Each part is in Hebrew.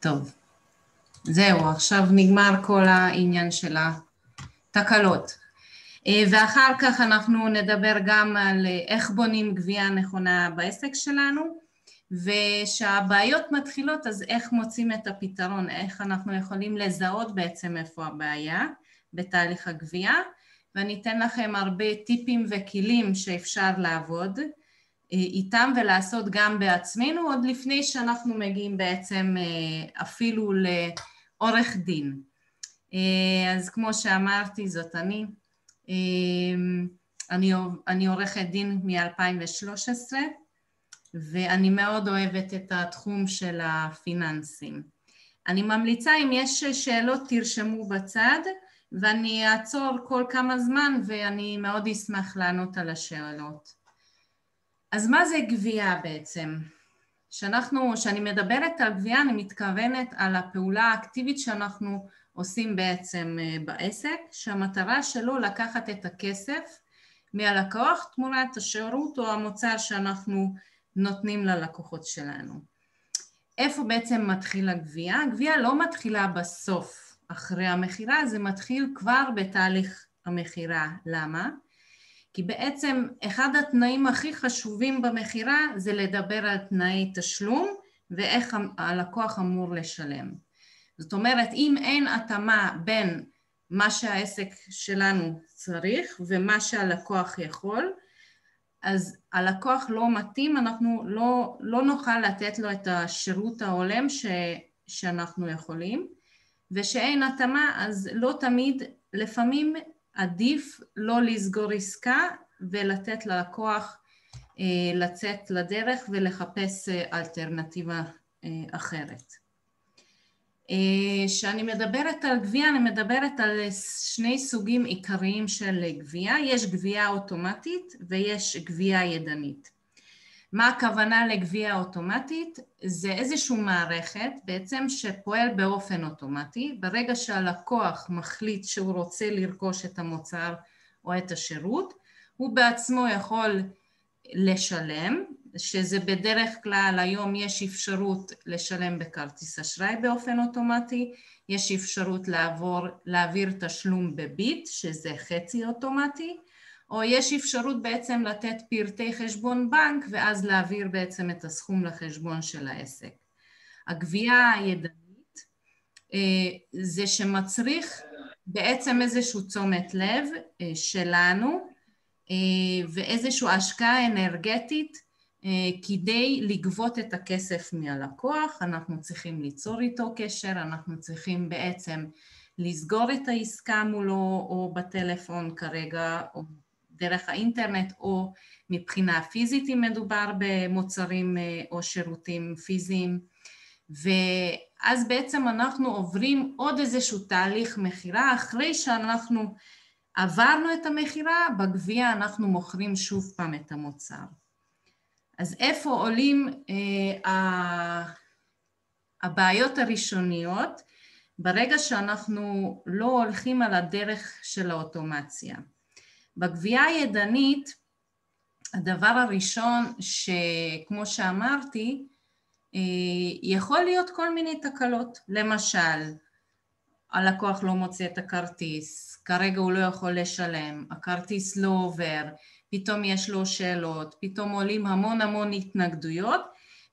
טוב, זהו, עכשיו נגמר כל העניין של התקלות. ואחר כך אנחנו נדבר גם על איך בונים גבייה נכונה בעסק שלנו, ושהבעיות מתחילות, אז איך מוצאים את הפתרון, איך אנחנו יכולים לזהות בעצם איפה הבעיה בתהליך הגבייה, ואני אתן לכם הרבה טיפים וכלים שאפשר לעבוד איתם ולעשות גם בעצמנו, עוד לפני שאנחנו מגיעים בעצם אפילו לעורך דין. אז כמו שאמרתי, זאת אני עורכת דין מ-2013, ואני מאוד אוהבת את התחום של הפיננסים. אני ממליצה, אם יש שאלות תרשמו בצד, ואני אעצור כל כמה זמן, ואני מאוד אשמח לענות על השאלות. אז מה זה גבייה בעצם? כשאני מדברת על גבייה, אני מתכוונת על הפעולה האקטיבית שאנחנו עושים בעצם בעסק, שהמטרה שלו לקחת את הכסף מהלקוח תמורת השירות או המוצר שאנחנו נותנים ללקוחות שלנו. איפה בעצם מתחילה גבייה? גבייה לא מתחילה בסוף אחרי המחירה, זה מתחיל כבר בתהליך המחירה. למה? כי בעצם אחד התנאים הכי חשובים במחירה זה לדבר על תנאי תשלום ואיך הלקוח אמור לשלם. זאת אומרת, אם אין התאמה בין מה שהעסק שלנו צריך ומה שהלקוח יכול, אז הלקוח לא מתאים, אנחנו לא נוכל לתת לו את השירות ההולם שאנחנו יכולים, ושאין התאמה אז לא תמיד, לפעמים עדיף לא לסגור עסקה ולתת ללקוח לצאת לדרך ולחפש אלטרנטיבה אחרת. כשאני מדברת על גבייה, אני מדברת על שני סוגים עיקריים של גבייה. יש גבייה אוטומטית ויש גבייה ידנית. מה הכוונה לגבייה אוטומטית? זה איזושהי מערכת בעצם שפועל באופן אוטומטי. ברגע שהלקוח מחליט שהוא רוצה לרכוש את המוצר או את השירות, הוא בעצמו יכול לשלם, שזה בדרך כלל היום יש אפשרות לשלם בכרטיס אשראי באופן אוטומטי, יש אפשרות להעביר תשלום בביט, שזה חצי אוטומטי, או יש אפשרות בעצם לתת פרטי חשבון בנק ואז להעביר בעצם את הסכום לחשבון של העסק. הגבייה הידנית זה שמצריך בעצם איזשהו תשומת לב שלנו ואיזושהי השקעה אנרגטית כדי לגבות את הכסף מהלקוח. אנחנו צריכים ליצור איתו קשר, אנחנו צריכים בעצם לסגור את העסקה מולו או בטלפון כרגע או דרך האינטרנט או מבחינה פיזית אם מדובר במוצרים או שירותים פיזיים, ואז בעצם אנחנו עוברים עוד איזשהו תהליך מחירה. אחרי שאנחנו עברנו את המחירה, בגבייה אנחנו מוכרים שוב פעם את המוצר. אז איפה עולים הבעיות הראשוניות ברגע שאנחנו לא הולכים על הדרך של האוטומציה? בגבייה הידנית, הדבר הראשון שכמו שאמרתי, יכול להיות כל מיני תקלות. למשל, הלקוח לא מוצא את הכרטיס, כרגע הוא לא יכול לשלם, הכרטיס לא עובר, פתאום יש לו שאלות, פתאום עולים המון התנגדויות,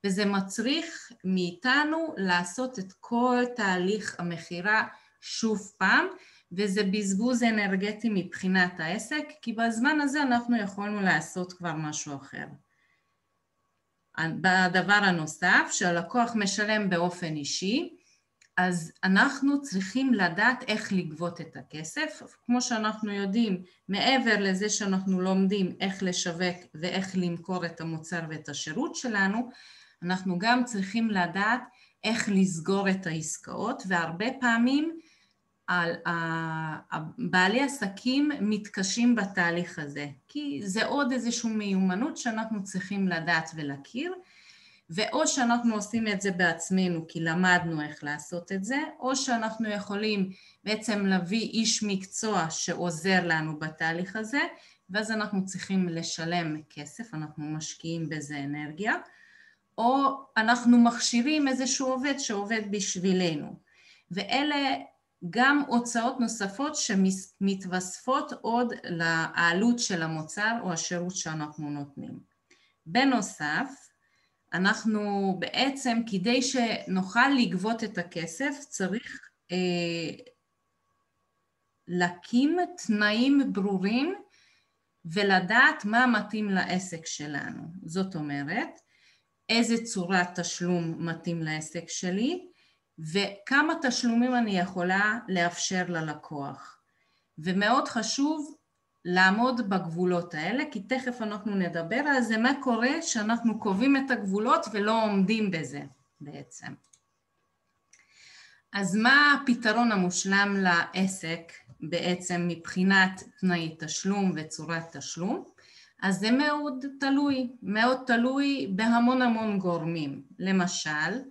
וזה מצריך מאיתנו לעשות את כל תהליך המחירה שוב פעם, וזה בזבוז אנרגטי מבחינת העסק, כי בזמן הזה אנחנו יכולנו לעשות כבר משהו אחר. בדבר הנוסף, שהלקוח משלם באופן אישי, אז אנחנו צריכים לדעת איך לגבות את הכסף. כמו שאנחנו יודעים, מעבר לזה שאנחנו לומדים איך לשווק ואיך למכור את המוצר ואת השירות שלנו, אנחנו גם צריכים לדעת איך לסגור את העסקאות, והרבה פעמים בעלי עסקים מתקשים בתהליך הזה, כי זה עוד איזושהי מיומנות שאנחנו צריכים לדעת ולהכיר, ואו שאנחנו עושים את זה בעצמנו כי למדנו איך לעשות את זה, או שאנחנו יכולים בעצם להביא איש מקצוע שעוזר לנו בתהליך הזה, ואז אנחנו צריכים לשלם כסף, אנחנו משקיעים בזה אנרגיה, או אנחנו מכשירים איזשהו עובד שעובד בשבילנו. ואלה גם הוצאות נוספות שמתווספות עוד לעלות של המוצר או השירות שאנחנו נותנים. בנוסף, אנחנו בעצם כדי שנוכל לגבות את הכסף צריך להקים תנאים ברורים ולדעת מה מתאים לעסק שלנו. זאת אומרת, איזה צורת תשלום מתאים לעסק שלי, וכמה תשלומים אני יכולה לאפשר ללקוח. ומאוד חשוב לעמוד בגבולות האלה, כי תכף אנחנו נדבר על זה, מה קורה שאנחנו קובעים את הגבולות ולא עומדים בזה בעצם. אז מה הפתרון המושלם לעסק בעצם מבחינת תנאי תשלום וצורת תשלום? אז זה מאוד תלוי בהמון גורמים. למשל,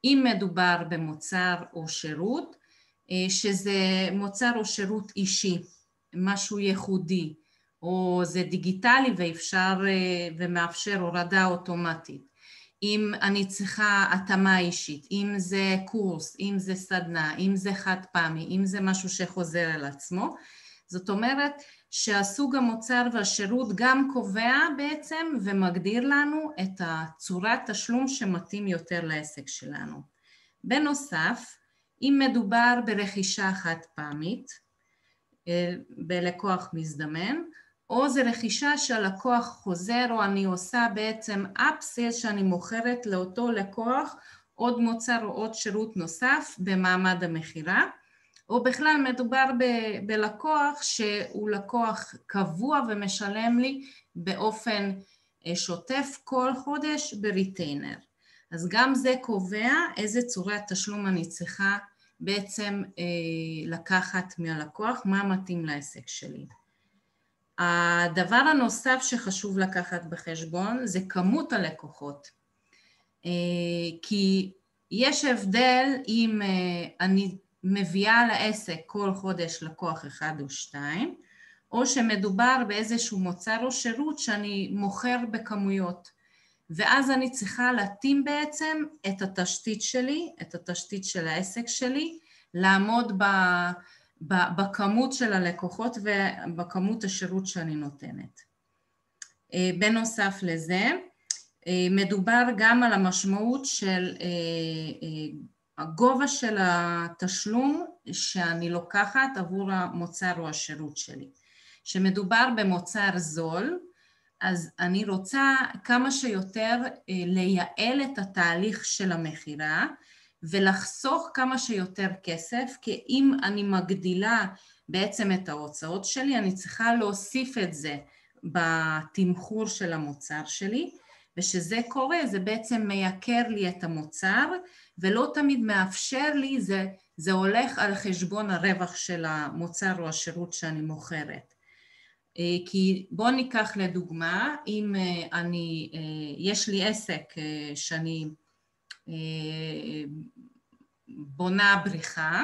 אם מדובר במוצר או שירות, שזה מוצר או שירות אישי, משהו ייחודי, או זה דיגיטלי ואפשר ומאפשר הורדה אוטומטית. אם אני צריכה התאמה אישית, אם זה קורס, אם זה סדנה, אם זה חד פעמי, אם זה משהו שחוזר על עצמו, זאת אומרת שהסוג המוצר והשירות גם קובע בעצם ומגדיר לנו את הצורת תשלום שמתאים יותר לעסק שלנו. בנוסף, אם מדובר ברכישה חד פעמית, בלקוח מזדמן, או זה רכישה שהלקוח חוזר, או אני עושה בעצם אפסל שאני מוכרת לאותו לקוח עוד מוצר או עוד שירות נוסף במעמד המחירה, או בכלל מדובר בלקוח שהוא לקוח קבוע ומשלם לי באופן שוטף כל חודש בריטיינר. אז גם זה קובע איזה צורת תשלום אני צריכה בעצם לקחת מהלקוח, מה מתאים לעסק שלי. הדבר הנוסף שחשוב לקחת בחשבון זה כמות הלקוחות. כי יש הבדל אם אני מביאה לעסק כל חודש לקוח אחד או שתיים, או שמדובר באיזשהו מוצר או שירות שאני מוכר בכמויות. ואז אני צריכה להתאים בעצם את התשתית שלי, את התשתית של העסק שלי, לעמוד בכמות של הלקוחות ובכמות השירות שאני נותנת. בנוסף לזה, מדובר גם על המשמעות של הגובה של התשלום שאני לוקחת עבור המוצר או השירות שלי. שמדובר במוצר זול, אז אני רוצה כמה שיותר לייעל את התהליך של המחירה ולחסוך כמה שיותר כסף, כי אם אני מגדילה בעצם את ההוצאות שלי, אני צריכה להוסיף את זה בתמחור של המוצר שלי, ושזה קורה, זה בעצם מייקר לי את המוצר, ולא תמיד מאפשר לי, זה הולך על חשבון הרווח של המוצר או השירות שאני מוכרת. כי בוא ניקח לדוגמה, אם יש לי עסק שאני בונה בריכה,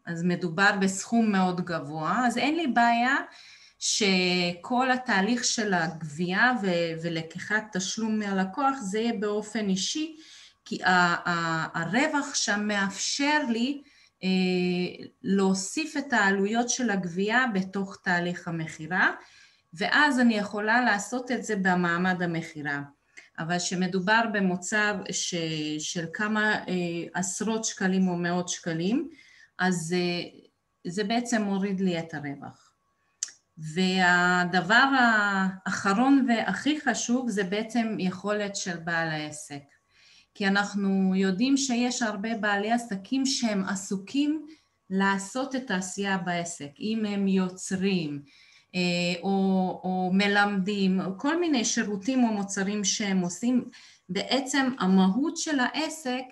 אז מדובר בסכום מאוד גבוה, אז אין לי בעיה שכל התהליך של הגבייה ולקיחת תשלום מהלקוח זה יהיה באופן אישי, כי הרווח שם מאפשר לי להוסיף את העלויות של הגבייה בתוך תהליך המחירה, ואז אני יכולה לעשות את זה במעמד המחירה. אבל שמדובר במוצר של כמה עשרות שקלים או מאות שקלים, אז זה בעצם מוריד לי את הרווח. והדבר האחרון והכי חשוב זה בעצם יכולת של בעל העסק. כי אנחנו יודעים שיש הרבה בעלי עסקים שהם עסוקים לעשות את העשייה בעסק, אם הם יוצרים או מלמדים, או כל מיני שירותים או מוצרים שהם עושים, בעצם המהות של העסק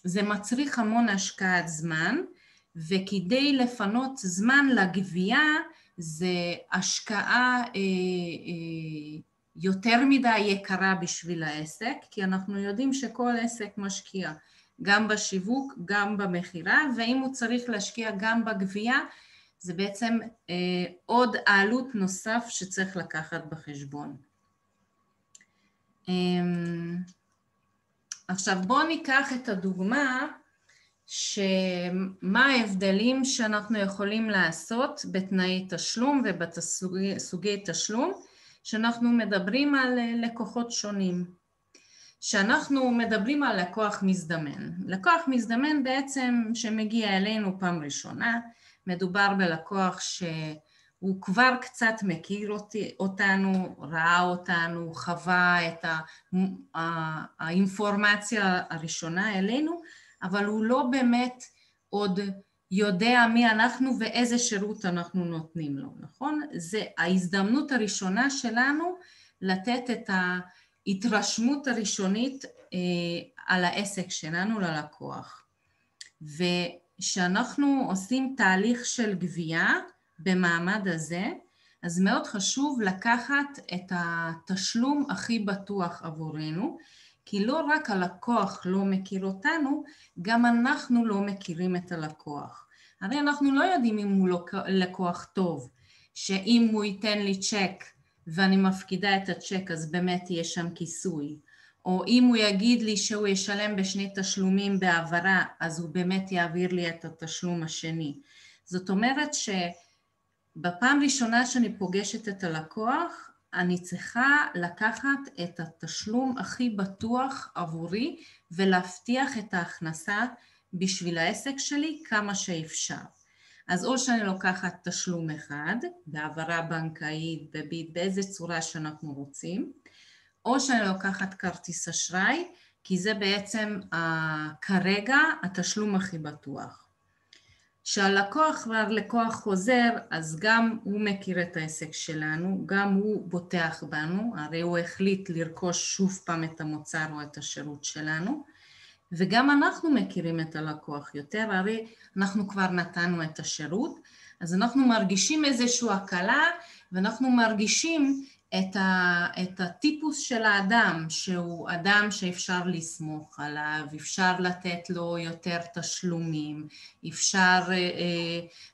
זה מצריך המון השקעת זמן, וכדי לפנות זמן לגבייה זה השקעה יותר מדי יקרה בשביל העסק, כי אנחנו יודעים שכל עסק משקיע גם בשיווק, גם במחירה, ואם הוא צריך להשקיע גם בגבייה, זה בעצם עוד עלות נוסף שצריך לקחת בחשבון. עכשיו בואו ניקח את הדוגמה שמה ההבדלים שאנחנו יכולים לעשות בתנאי תשלום ובסוגי תשלום שאנחנו מדברים על לקוחות שונים. שאנחנו מדברים על לקוח מזדמן. לקוח מזדמן בעצם שמגיע אלינו פעם ראשונה, מדובר בלקוח שהוא כבר קצת מכיר אותנו, ראה אותנו, חווה את האינפורמציה הראשונה אלינו, אבל הוא לא באמת עוד יודע מי אנחנו ואיזה שירות אנחנו נותנים לו, נכון? זה ההזדמנות הראשונה שלנו לתת את ההתרשמות הראשונית על העסק שלנו ללקוח. ושאנחנו עושים תהליך של גבייה במעמד הזה, אז מאוד חשוב לקחת את התשלום הכי בטוח עבורנו, כי לא רק הלקוח לא מכיר אותנו, גם אנחנו לא מכירים את הלקוח. הרי אנחנו לא יודעים אם הוא לקוח טוב, שאם הוא ייתן לי צ'ק ואני מפקידה את הצ'ק אז באמת יהיה שם כיסוי, או אם הוא יגיד לי שהוא ישלם בשני תשלומים בעברה, אז הוא באמת יעביר לי את התשלום השני. זאת אומרת שבפעם ראשונה שאני פוגשת את הלקוח, אני צריכה לקחת את התשלום הכי בטוח עבורי ולהבטיח את ההכנסה בשביל העסק שלי כמה שאפשר. אז או שאני לוקחת תשלום אחד, בהעברה בנקאית, בביט, באיזה צורה שאנחנו רוצים, או שאני לוקחת כרטיס אשראי, כי זה בעצם כרגע התשלום הכי בטוח. כשהלקוח כבר לקוח חוזר, אז גם הוא מכיר את העסק שלנו, גם הוא בוטח בנו, הרי הוא החליט לרכוש שוב פעם את המוצר או את השירות שלנו, וגם אנחנו מכירים את הלקוח יותר, הרי אנחנו כבר נתנו את השירות, אז אנחנו מרגישים איזושהי הקלה, ואנחנו מרגישים את הטיפוס של האדם, שהוא אדם שאפשר לסמוך עליו, אפשר לתת לו יותר תשלומים, אפשר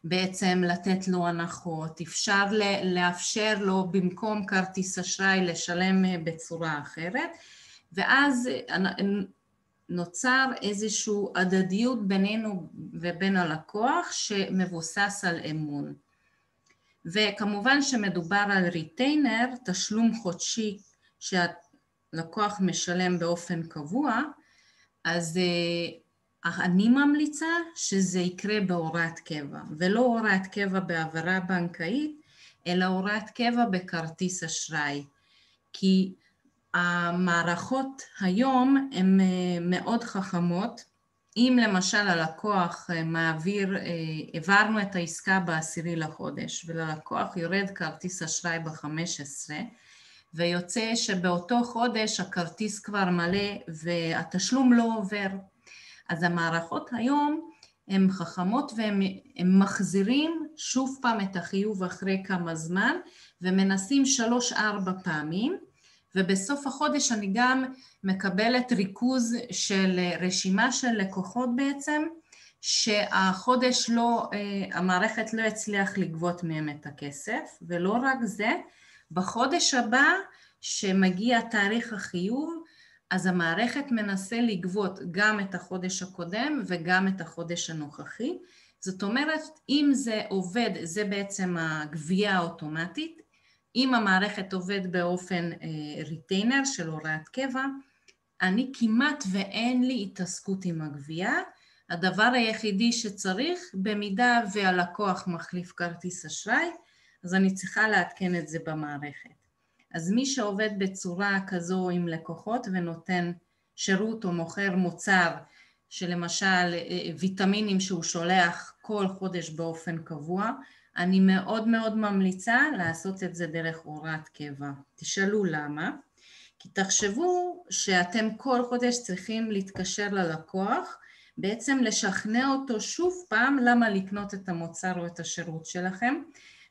בעצם לתת לו הנחות, אפשר לאפשר לו במקום כרטיס אשראי לשלם בצורה אחרת, ואז נוצר איזושהי הדדיות בינינו ובין הלקוח שמבוסס על אמון. וכמובן שמדובר על ריטיינר, תשלום חודשי שהלקוח משלם באופן קבוע, אז אני ממליצה שזה יקרה בהוראת קבע, ולא הוראת קבע בעברה בנקאית, אלא הוראת קבע בכרטיס אשראי. כי המערכות היום הן מאוד חכמות, אם למשל הלקוח מעביר, העברנו את העסקה ב10 לחודש, וללקוח יורד כרטיס אשראי ב15, ויוצא שבאותו חודש הכרטיס כבר מלא והתשלום לא עובר. אז המערכות היום הן חכמות והן מחזירים שוב פעם את החיוב אחרי כמה זמן, ומנסים 3-4 פעמים, ובסוף החודש אני גם מקבלת ריכוז של רשימה של לקוחות בעצם, שהחודש לא, המערכת לא הצליח לגבות מהם את הכסף, ולא רק זה, בחודש הבא שמגיע תאריך החיוב, אז המערכת מנסה לגבות גם את החודש הקודם וגם את החודש הנוכחי. זאת אומרת, אם זה עובד, זה בעצם הגבייה האוטומטית, אם המערכת עובד באופן ריטיינר של הוראת קבע, אני כמעט ואין לי התעסקות עם הגבייה. הדבר היחידי שצריך, במידה והלקוח מחליף כרטיס אשראי, אז אני צריכה לעדכן את זה במערכת. אז מי שעובד בצורה כזו עם לקוחות ונותן שירות או מוכר מוצר, שלמשל ויטמינים שהוא שולח כל חודש באופן קבוע, אני מאוד מאוד ממליצה לעשות את זה דרך הוראת קבע. תשאלו למה? כי תחשבו שאתם כל חודש צריכים להתקשר ללקוח, בעצם לשכנע אותו שוב פעם למה לקנות את המוצר או את השירות שלכם,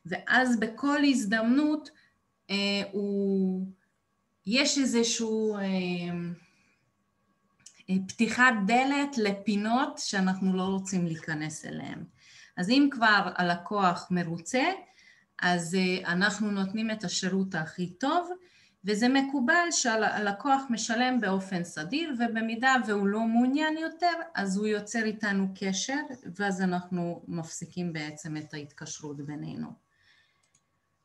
ואז בכל הזדמנות יש איזשהו פתיחת דלת לפינות שאנחנו לא רוצים להיכנס אליהן. אז אם כבר הלקוח מרוצה, אז אנחנו נותנים את השירות הכי טוב, וזה מקובל שהלקוח משלם באופן סדיר, ובמידה והוא לא מעוניין יותר, אז הוא יוצר איתנו קשר, ואז אנחנו מפסיקים בעצם את ההתקשרות בינינו.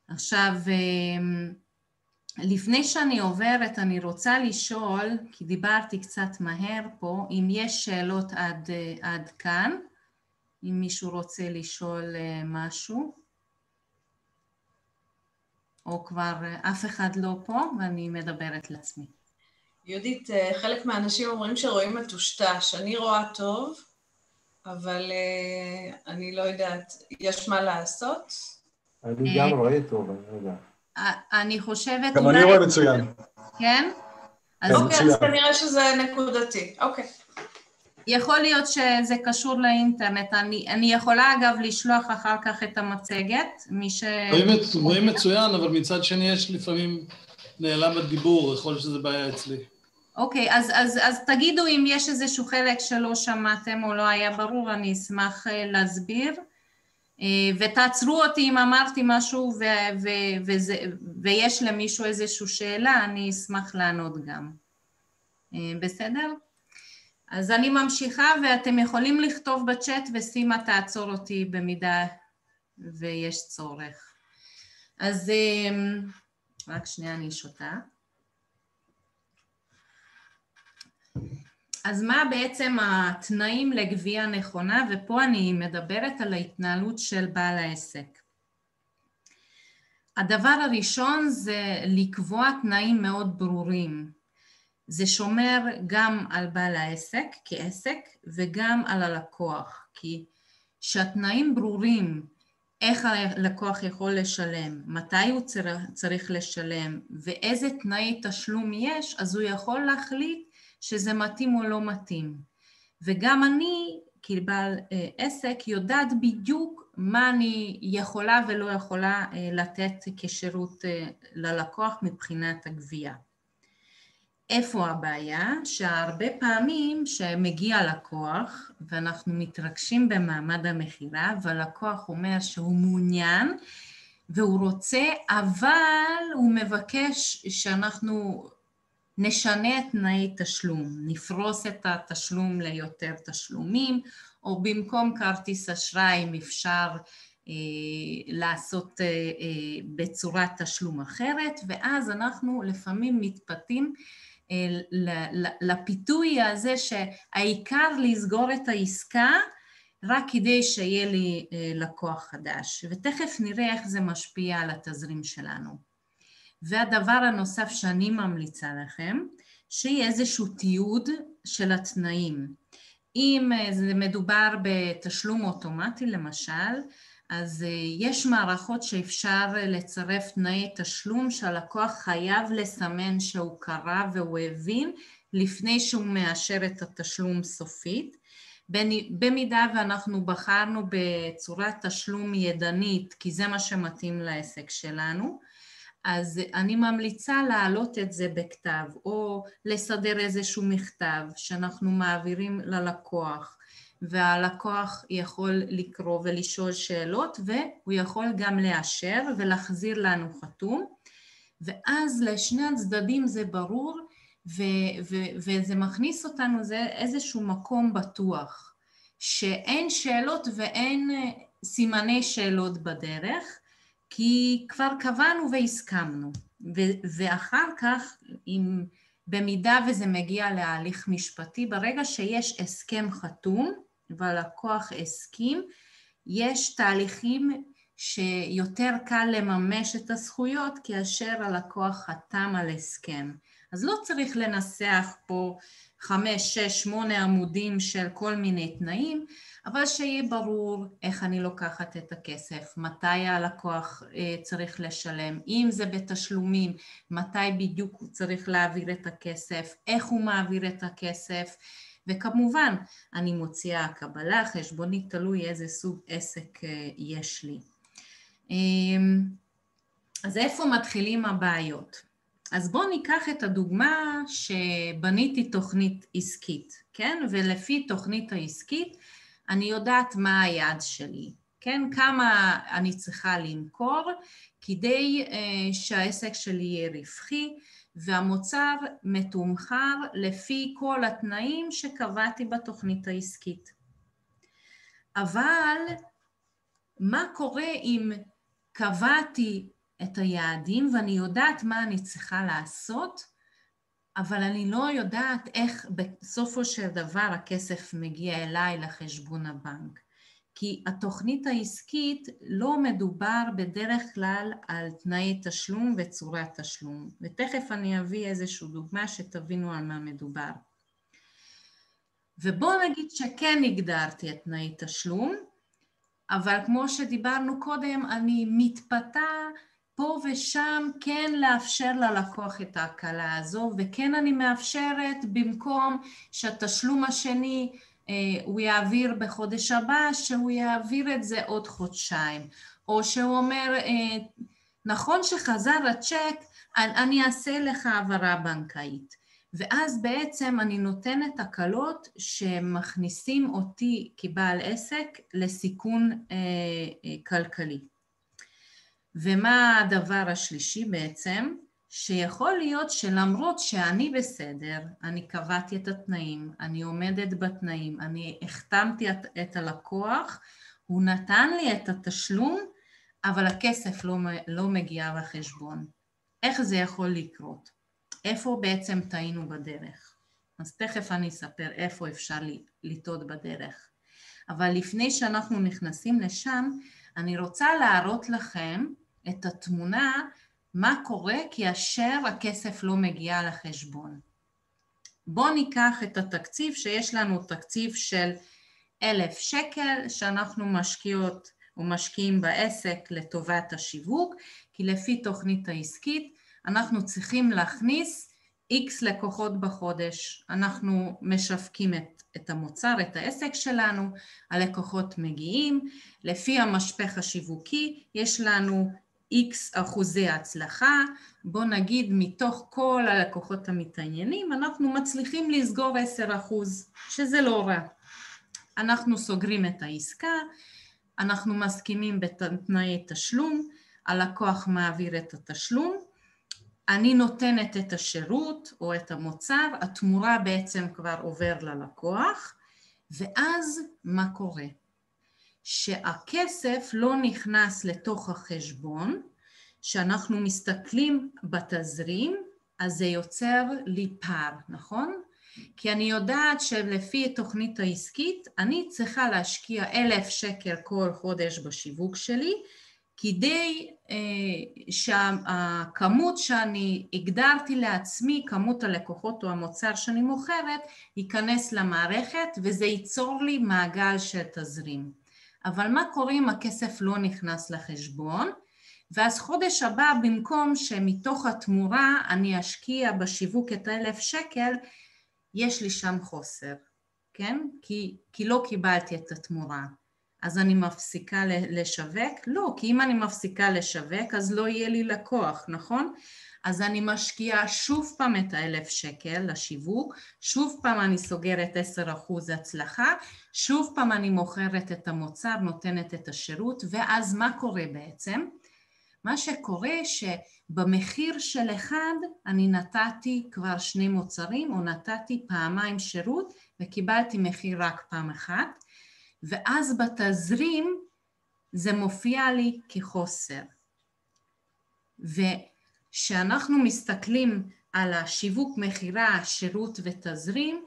עכשיו, לפני שאני עוברת, אני רוצה לשאול, כי דיברתי קצת מהר פה, אם יש שאלות עד כאן, אם מישהו רוצה לשאול משהו, או כבר אף אחד לא פה, ואני מדברת לעצמי. יהודית, חלק מהאנשים אומרים שרואים מטושטש, אני רואה טוב, אבל אני לא יודעת, יש מה לעשות? אני גם רואה טוב, אני לא יודע. אני חושבת גם אני רואה מצוין. כן? אוקיי, אז כנראה שזה נקודתי, אוקיי. יכול להיות שזה קשור לאינטרנט, אני יכולה אגב לשלוח אחר כך את המצגת, רואים מצוין, אבל מצד שני יש לפעמים נעלם הדיבור, יכול להיות שזה בעיה אצלי. אוקיי, אז תגידו אם יש איזשהו חלק שלא שמעתם או לא היה ברור, אני אשמח להסביר, ותעצרו אותי אם אמרתי משהו ויש למישהו איזושהי שאלה, אני אשמח לענות גם. בסדר? אז אני ממשיכה ואתם יכולים לכתוב בצ'אט וסימה תעצור אותי במידה ויש צורך. אז רק שנייה אני שותה. אז מה בעצם התנאים לגבייה נכונה, ופה אני מדברת על ההתנהלות של בעל העסק. הדבר הראשון זה לקבוע תנאים מאוד ברורים. זה שומר גם על בעל העסק כעסק וגם על הלקוח, כי שהתנאים ברורים, איך הלקוח יכול לשלם, מתי הוא צריך לשלם ואיזה תנאי תשלום יש, אז הוא יכול להחליט שזה מתאים או לא מתאים. וגם אני כבעל עסק יודעת בדיוק מה אני יכולה ולא יכולה לתת כשירות ללקוח מבחינת הגבייה. איפה הבעיה? שהרבה פעמים שמגיע לקוח ואנחנו מתרגשים במעמד המחירה והלקוח אומר שהוא מעוניין והוא רוצה, אבל הוא מבקש שאנחנו נשנה את תנאי תשלום, נפרוס את התשלום ליותר תשלומים, או במקום כרטיס אשראי אם אפשר לעשות בצורת תשלום אחרת, ואז אנחנו לפעמים מתפתים לפיתוי הזה שהעיקר לסגור את העסקה רק כדי שיהיה לי לקוח חדש, ותכף נראה איך זה משפיע על התזרים שלנו. והדבר הנוסף שאני ממליצה לכם, שיהיה איזשהו תיעוד של התנאים. אם זה מדובר בתשלום אוטומטי למשל, אז יש מערכות שאפשר לצרף תנאי תשלום שהלקוח חייב לסמן שהוא קרא והוא הבין לפני שהוא מאשר את התשלום סופית. במידה ואנחנו בחרנו בצורת תשלום ידנית, כי זה מה שמתאים לעסק שלנו, אז אני ממליצה להעלות את זה בכתב, או לסדר איזשהו מכתב שאנחנו מעבירים ללקוח, והלקוח יכול לקרוא ולשאול שאלות, והוא יכול גם לאשר ולהחזיר לנו חתום, ואז לשני הצדדים זה ברור, וזה מכניס אותנו, זה איזשהו מקום בטוח, שאין שאלות ואין סימני שאלות בדרך, כי כבר קבענו והסכמנו, ואחר כך, במידה וזה מגיע להליך משפטי, ברגע שיש הסכם חתום והלקוח הסכים, יש תהליכים שיותר קל לממש את הזכויות כאשר הלקוח חתם על הסכם. אז לא צריך לנסח פה 5, 6, 8 עמודים של כל מיני תנאים, אבל שיהיה ברור איך אני לוקחת את הכסף, מתי הלקוח צריך לשלם, אם זה בתשלומים, מתי בדיוק הוא צריך להעביר את הכסף, איך הוא מעביר את הכסף, וכמובן אני מוציאה קבלה, חשבונית, תלוי איזה סוג עסק יש לי. אז איפה מתחילים הבעיות? אז בואו ניקח את הדוגמה שבניתי תוכנית עסקית, כן? ולפי תוכנית העסקית אני יודעת מה היעד שלי, כן? כמה אני צריכה למכור, כדי שהעסק שלי יהיה רווחי, והמוצר מתומחר לפי כל התנאים שקבעתי בתוכנית העסקית. אבל מה קורה אם קבעתי את היעדים ואני יודעת מה אני צריכה לעשות, אבל אני לא יודעת איך בסופו של דבר הכסף מגיע אליי לחשבון הבנק. כי התוכנית העסקית לא מדובר בדרך כלל על תנאי תשלום וצורת תשלום. ותכף אני אביא איזושהי דוגמה שתבינו על מה מדובר. ובואו נגיד שכן הגדרתי את תנאי תשלום, אבל כמו שדיברנו קודם, אני מתפתה פה ושם כן לאפשר ללקוח את ההקלה הזו, וכן אני מאפשרת במקום שהתשלום השני הוא יעביר בחודש הבא, שהוא יעביר את זה עוד חודשיים. או שהוא אומר, נכון שחזר הצ'ק, אני אעשה לך העברה בנקאית. ואז בעצם אני נותנת הקלות שמכניסים אותי כבעל עסק לסיכון כלכלי. ומה הדבר השלישי בעצם? שיכול להיות שלמרות שאני בסדר, אני קבעתי את התנאים, אני עומדת בתנאים, אני החתמתי את הלקוח, הוא נתן לי את התשלום, אבל הכסף לא מגיע לחשבון. איך זה יכול לקרות? איפה בעצם טעינו בדרך? אז תכף אני אספר איפה אפשר לטעות בדרך. אבל לפני שאנחנו נכנסים לשם, אני רוצה להראות לכם את התמונה, מה קורה כאשר הכסף לא מגיע לחשבון. בואו ניקח את התקציב שיש לנו תקציב של 1,000 שקל שאנחנו משקיעות או משקיעים בעסק לטובת השיווק, כי לפי תוכנית העסקית אנחנו צריכים להכניס X לקוחות בחודש, אנחנו משווקים את המוצר, את העסק שלנו, הלקוחות מגיעים, לפי המשפך השיווקי יש לנו X אחוזי הצלחה, בוא נגיד מתוך כל הלקוחות המתעניינים, אנחנו מצליחים לסגור 10%, שזה לא רע. אנחנו סוגרים את העסקה, אנחנו מסכימים בתנאי תשלום, הלקוח מעביר את התשלום, אני נותנת את השירות או את המוצר, התמורה בעצם כבר עובר ללקוח, ואז מה קורה? שהכסף לא נכנס לתוך החשבון, שאנחנו מסתכלים בתזרים, אז זה יוצר לי פער, נכון? כי אני יודעת שלפי תוכנית העסקית, אני צריכה להשקיע 1,000 שקל כל חודש בשיווק שלי, כדי שהכמות שאני הגדרתי לעצמי, כמות הלקוחות או המוצר שאני מוכרת, ייכנס למערכת וזה ייצור לי מעגל של תזרים. אבל מה קורה אם הכסף לא נכנס לחשבון? ואז חודש הבא, במקום שמתוך התמורה אני אשקיע בשיווק את 1,000 שקל, יש לי שם חוסר, כן? כי לא קיבלתי את התמורה. אז אני מפסיקה לשווק? לא, כי אם אני מפסיקה לשווק, אז לא יהיה לי לקוח, נכון? אז אני משקיעה שוב פעם את 1,000 שקל לשיווק, שוב פעם אני סוגרת 10% הצלחה, שוב פעם אני מוכרת את המוצר, נותנת את השירות, ואז מה קורה בעצם? מה שקורה שבמחיר של אחד אני נתתי כבר 2 מוצרים, או נתתי פעמיים שירות, וקיבלתי מחיר רק פעם אחת, ואז בתזרים זה מופיע לי כחוסר. ושאנחנו מסתכלים על השיווק, מחירה, שירות ותזרים,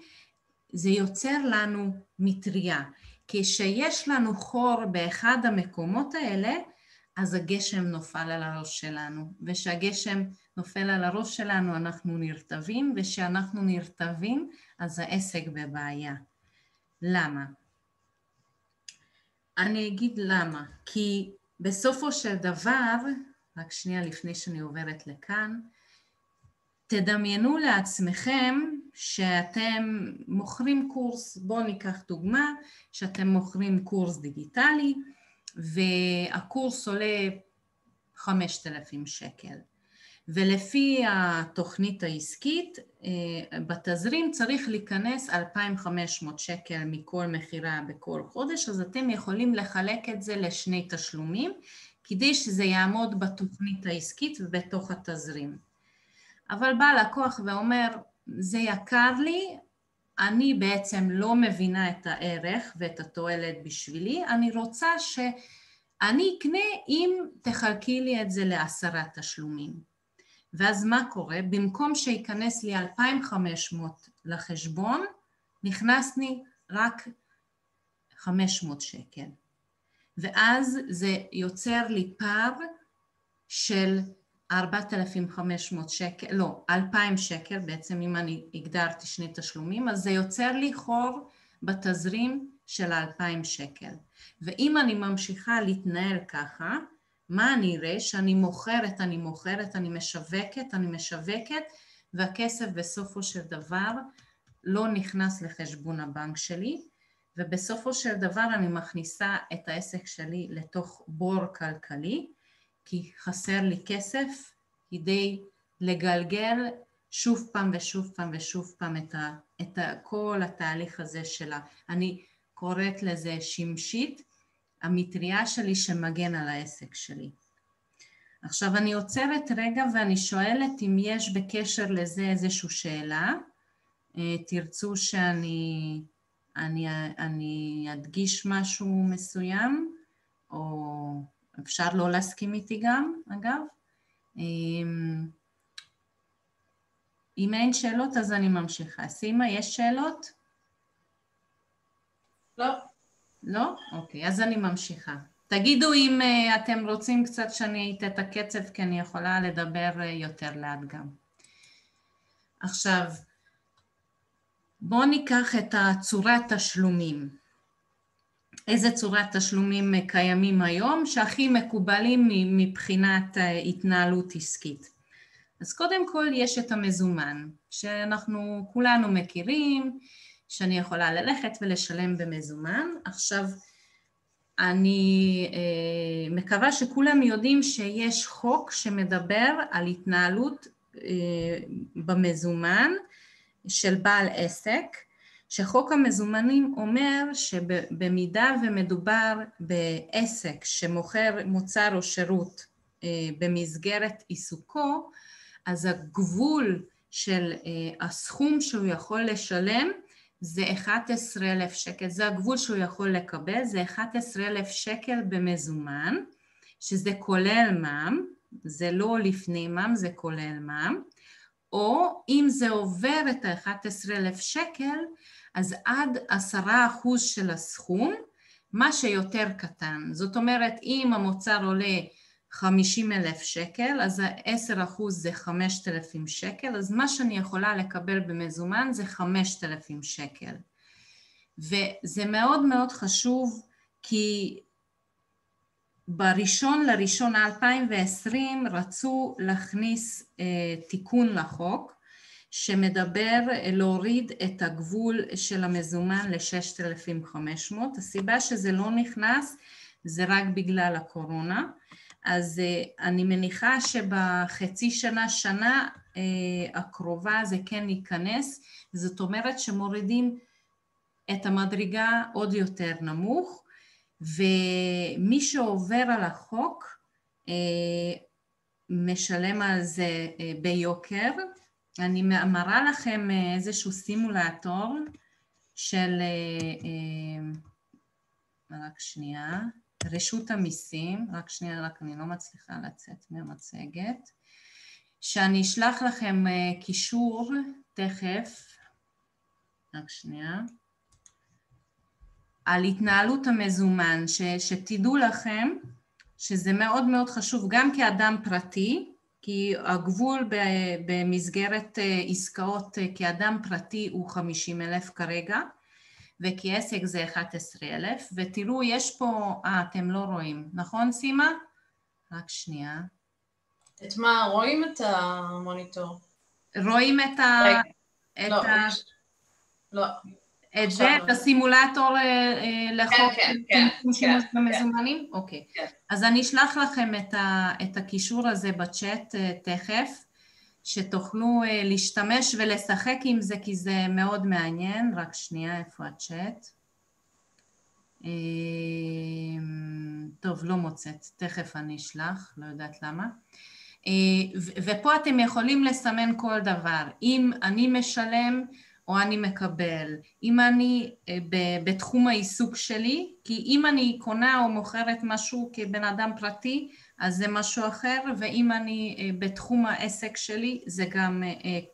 זה יוצר לנו מטריה. כשיש לנו חור באחד המקומות האלה, אז הגשם נופל על הראש שלנו. ושהגשם נופל על הראש שלנו אנחנו נרטבים, ושאנחנו נרטבים אז העסק בבעיה. למה? אני אגיד למה, כי בסופו של דבר, רק שנייה לפני שאני עוברת לכאן, תדמיינו לעצמכם שאתם מוכרים קורס, בואו ניקח דוגמה, שאתם מוכרים קורס דיגיטלי, והקורס עולה 5,000 שקל. ולפי התוכנית העסקית, בתזרים צריך להיכנס 2,500 שקל מכל מחירה בכל חודש, אז אתם יכולים לחלק את זה לשני תשלומים, כדי שזה יעמוד בתוכנית העסקית ובתוך התזרים. אבל בא לקוח ואומר, זה יקר לי, אני בעצם לא מבינה את הערך ואת התועלת בשבילי, אני רוצה שאני אקנה אם תחלקי לי את זה ל10 תשלומים. ואז מה קורה? במקום שיכנס לי 2,500 לחשבון, נכנס לי רק 500 שקל. ואז זה יוצר לי פער של 4,500 שקל, לא, 2,000 שקל, בעצם אם אני הגדרתי 2 תשלומים, אז זה יוצר לי חור בתזרים של 2,000 שקל. ואם אני ממשיכה להתנהל ככה, מה אני אראה? שאני מוכרת, אני משווקת, והכסף בסופו של דבר לא נכנס לחשבון הבנק שלי, ובסופו של דבר אני מכניסה את העסק שלי לתוך בור כלכלי, כי חסר לי כסף כדי לגלגל שוב פעם את כל התהליך הזה שלה. אני קוראת לזה שמשית, המטריה שלי שמגן על העסק שלי. עכשיו אני עוצרת רגע ואני שואלת אם יש בקשר לזה איזושהי שאלה. תרצו שאני אדגיש משהו מסוים, או אפשר לא להסכים איתי גם, אגב. אם אין שאלות אז אני ממשיכה. סימה, יש שאלות? לא. לא? אוקיי, אז אני ממשיכה. תגידו אם אתם רוצים קצת שאני אתן את הקצב, כי אני יכולה לדבר יותר לאט גם. עכשיו, בואו ניקח את צורת תשלומים. איזה צורת תשלומים קיימים היום, שהכי מקובלים מבחינת התנהלות עסקית. אז קודם כל יש את המזומן, שאנחנו כולנו מכירים, שאני יכולה ללכת ולשלם במזומן. עכשיו, אני מקווה שכולם יודעים שיש חוק שמדבר על התנהלות במזומן של בעל עסק, שחוק המזומנים אומר שבמידה ומדובר בעסק שמוכר מוצר או שירות במסגרת עיסוקו, אז הגבול של הסכום שהוא יכול לשלם זה 11,000 שקל, זה הגבול שהוא יכול לקבל, זה 11,000 שקל במזומן, שזה כולל מע"מ, זה לא לפני מע"מ, זה כולל מע"מ, או אם זה עובר את ה-11,000 שקל, אז עד 10% של הסכום, מה שיותר קטן. זאת אומרת, אם המוצר עולה 50,000 שקל, אז 10% זה 5,000 שקל, אז מה שאני יכולה לקבל במזומן זה 5,000 שקל. וזה מאוד מאוד חשוב, כי ב1 לינואר 2020 רצו להכניס תיקון לחוק, שמדבר להוריד את הגבול של המזומן ל-6,500. הסיבה שזה לא נכנס זה רק בגלל הקורונה, אז אני מניחה שבחצי שנה הקרובה זה כן ייכנס, זאת אומרת שמורידים את המדרגה עוד יותר נמוך, ומי שעובר על החוק משלם על זה ביוקר. אני מראה לכם איזשהו סימולטור של, רק שנייה, רשות המיסים, רק אני לא מצליחה לצאת מהמצגת, שאני אשלח לכם קישור תכף, רק שנייה, על התנהלות המזומן, שתדעו לכם שזה מאוד מאוד חשוב גם כאדם פרטי, כי הגבול במסגרת עסקאות כאדם פרטי הוא 50,000 כרגע, וכעסק זה 11,000, ותראו יש פה, אתם לא רואים, נכון סימה? רק שנייה. את מה? רואים את המוניטור? רואים את לא. את זה, את הסימולטור לחוק שימוש במזומנים? אוקיי. אז אני אשלח לכם את הקישור הזה בצ'אט תכף, שתוכלו להשתמש ולשחק עם זה, כי זה מאוד מעניין. רק שנייה, איפה הצ'אט? טוב, לא מוצאת, תכף אני אשלח, לא יודעת למה. ופה אתם יכולים לסמן כל דבר, אם אני משלם או אני מקבל, אם אני בתחום העיסוק שלי, כי אם אני קונה או מוכרת משהו כבן אדם פרטי, אז זה משהו אחר, ואם אני בתחום העסק שלי, זה גם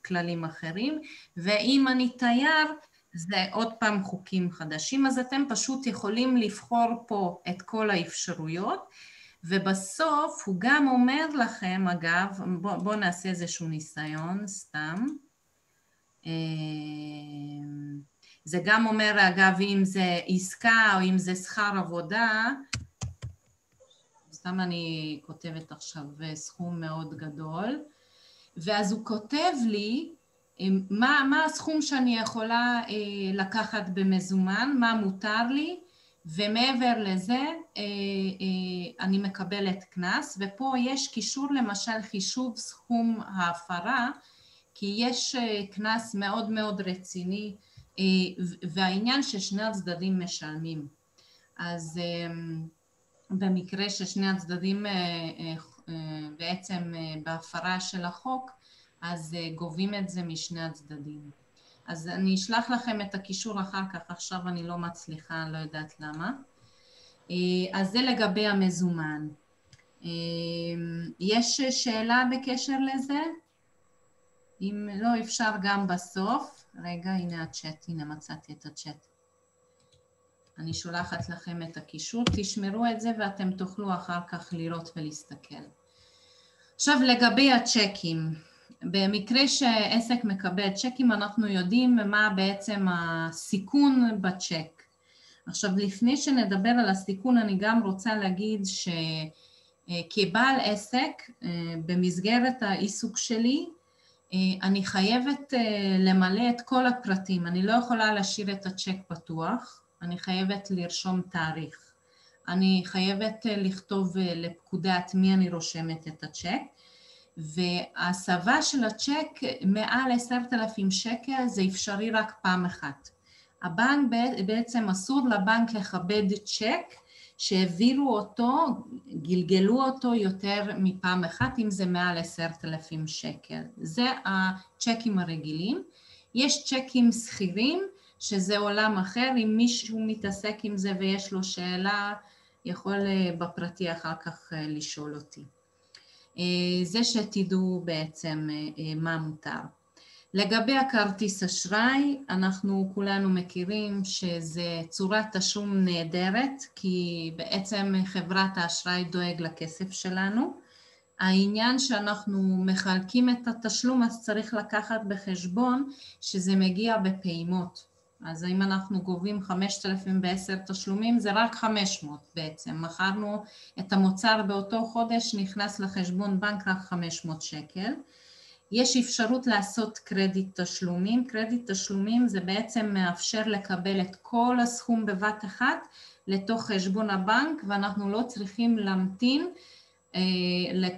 כללים אחרים, ואם אני תייר, זה עוד פעם חוקים חדשים, אז אתם פשוט יכולים לבחור פה את כל האפשרויות, ובסוף הוא גם אומר לכם, אגב, בואו נעשה איזשהו ניסיון, סתם. זה גם אומר, אגב, אם זה עסקה או אם זה שכר עבודה, סתם אני כותבת עכשיו סכום מאוד גדול, ואז הוא כותב לי, מה הסכום שאני יכולה לקחת במזומן, מה מותר לי, ומעבר לזה אני מקבלת קנס, ופה יש קישור למשל חישוב סכום ההפרה, כי יש קנס מאוד מאוד רציני, והעניין ששני הצדדים משלמים. אז במקרה ששני הצדדים בעצם בהפרה של החוק, אז גובים את זה משני הצדדים. אז אני אשלח לכם את הקישור אחר כך, עכשיו אני לא מצליחה, לא יודעת למה. אז זה לגבי המזומן. יש שאלה בקשר לזה? אם לא, אפשר גם בסוף. רגע, הנה הצ'אט, הנה מצאתי את הצ'אט. אני שולחת לכם את הקישור, תשמרו את זה ואתם תוכלו אחר כך לראות ולהסתכל. עכשיו לגבי הצ'קים, במקרה שעסק מקבל צ'קים אנחנו יודעים מה בעצם הסיכון בצ'ק. עכשיו לפני שנדבר על הסיכון אני גם רוצה להגיד שכבעל עסק במסגרת העיסוק שלי אני חייבת למלא את כל הפרטים, אני לא יכולה להשאיר את הצ'ק פתוח, אני חייבת לרשום תאריך, אני חייבת לכתוב לפקודת מי אני רושמת את הצ'ק, וההסבה של הצ'ק מעל 10,000 שקל זה אפשרי רק פעם אחת. הבנק בעצם אסור לבנק לכבד צ'ק שהעבירו אותו, גלגלו אותו יותר מפעם אחת אם זה מעל 10,000 שקל. זה הצ'קים הרגילים. יש צ'קים סחירים שזה עולם אחר, אם מישהו מתעסק עם זה ויש לו שאלה, יכול בפרטי אחר כך לשאול אותי. זה שתדעו בעצם מה מותר. לגבי הכרטיס אשראי, אנחנו כולנו מכירים שזה צורת תשלום נהדרת, כי בעצם חברת האשראי דואג לכסף שלנו. העניין שאנחנו מחלקים את התשלום, אז צריך לקחת בחשבון שזה מגיע בפעימות. אז אם אנחנו גובים 5,000 ב10 תשלומים, זה רק 500 בעצם. מכרנו את המוצר באותו חודש, נכנס לחשבון בנק רק 500 שקל. יש אפשרות לעשות קרדיט תשלומים. קרדיט תשלומים זה בעצם מאפשר לקבל את כל הסכום בבת אחת לתוך חשבון הבנק, ואנחנו לא צריכים להמתין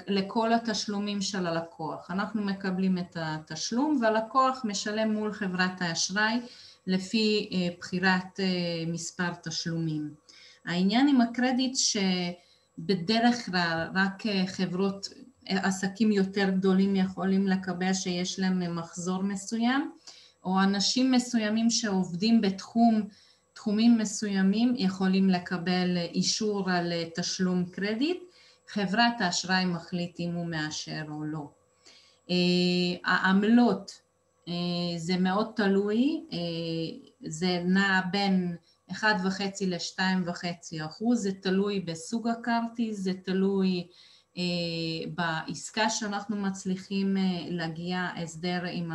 לכל התשלומים של הלקוח. אנחנו מקבלים את התשלום והלקוח משלם מול חברת האשראי לפי בחירת מספר תשלומים. העניין עם הקרדיט שבדרך כלל רק חברות עסקים יותר גדולים יכולים לקבל שיש להם מחזור מסוים, או אנשים מסוימים שעובדים בתחומים מסוימים יכולים לקבל אישור על תשלום קרדיט, חברת האשראי מחליט אם הוא מאשר או לא. העמלות זה מאוד תלוי, זה נע בין 1.5% ל-2.5%, זה תלוי בסוג הכרטיס, זה תלוי בעסקה שאנחנו מצליחים להגיע הסדר עם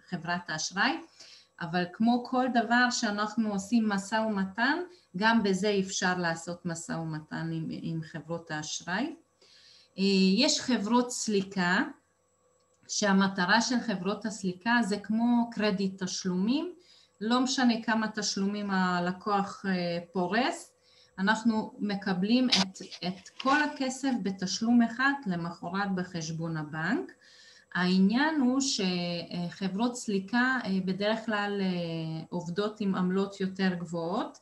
חברת האשראי, אבל כמו כל דבר שאנחנו עושים משא ומתן, גם בזה אפשר לעשות משא ומתן עם חברות האשראי. יש חברות סליקה, שהמטרה של חברות הסליקה זה כמו קרדיט תשלומים, לא משנה כמה תשלומים הלקוח פורס, אנחנו מקבלים את כל הכסף בתשלום אחד למחרת בחשבון הבנק. העניין הוא שחברות סליקה בדרך כלל עובדות עם עמלות יותר גבוהות,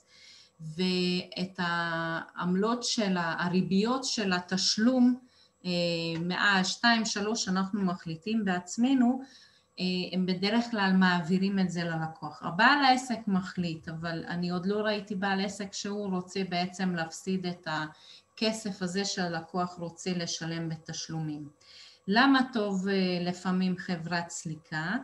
ואת העמלות הריביות של התשלום, מאה 2-3 אנחנו מחליטים בעצמנו, הם בדרך כלל מעבירים את זה ללקוח. הבעל העסק מחליט, אבל אני עוד לא ראיתי בעל עסק שהוא רוצה בעצם להפסיד את הכסף הזה שהלקוח רוצה לשלם בתשלומים. למה טוב לפעמים חברת סליקה?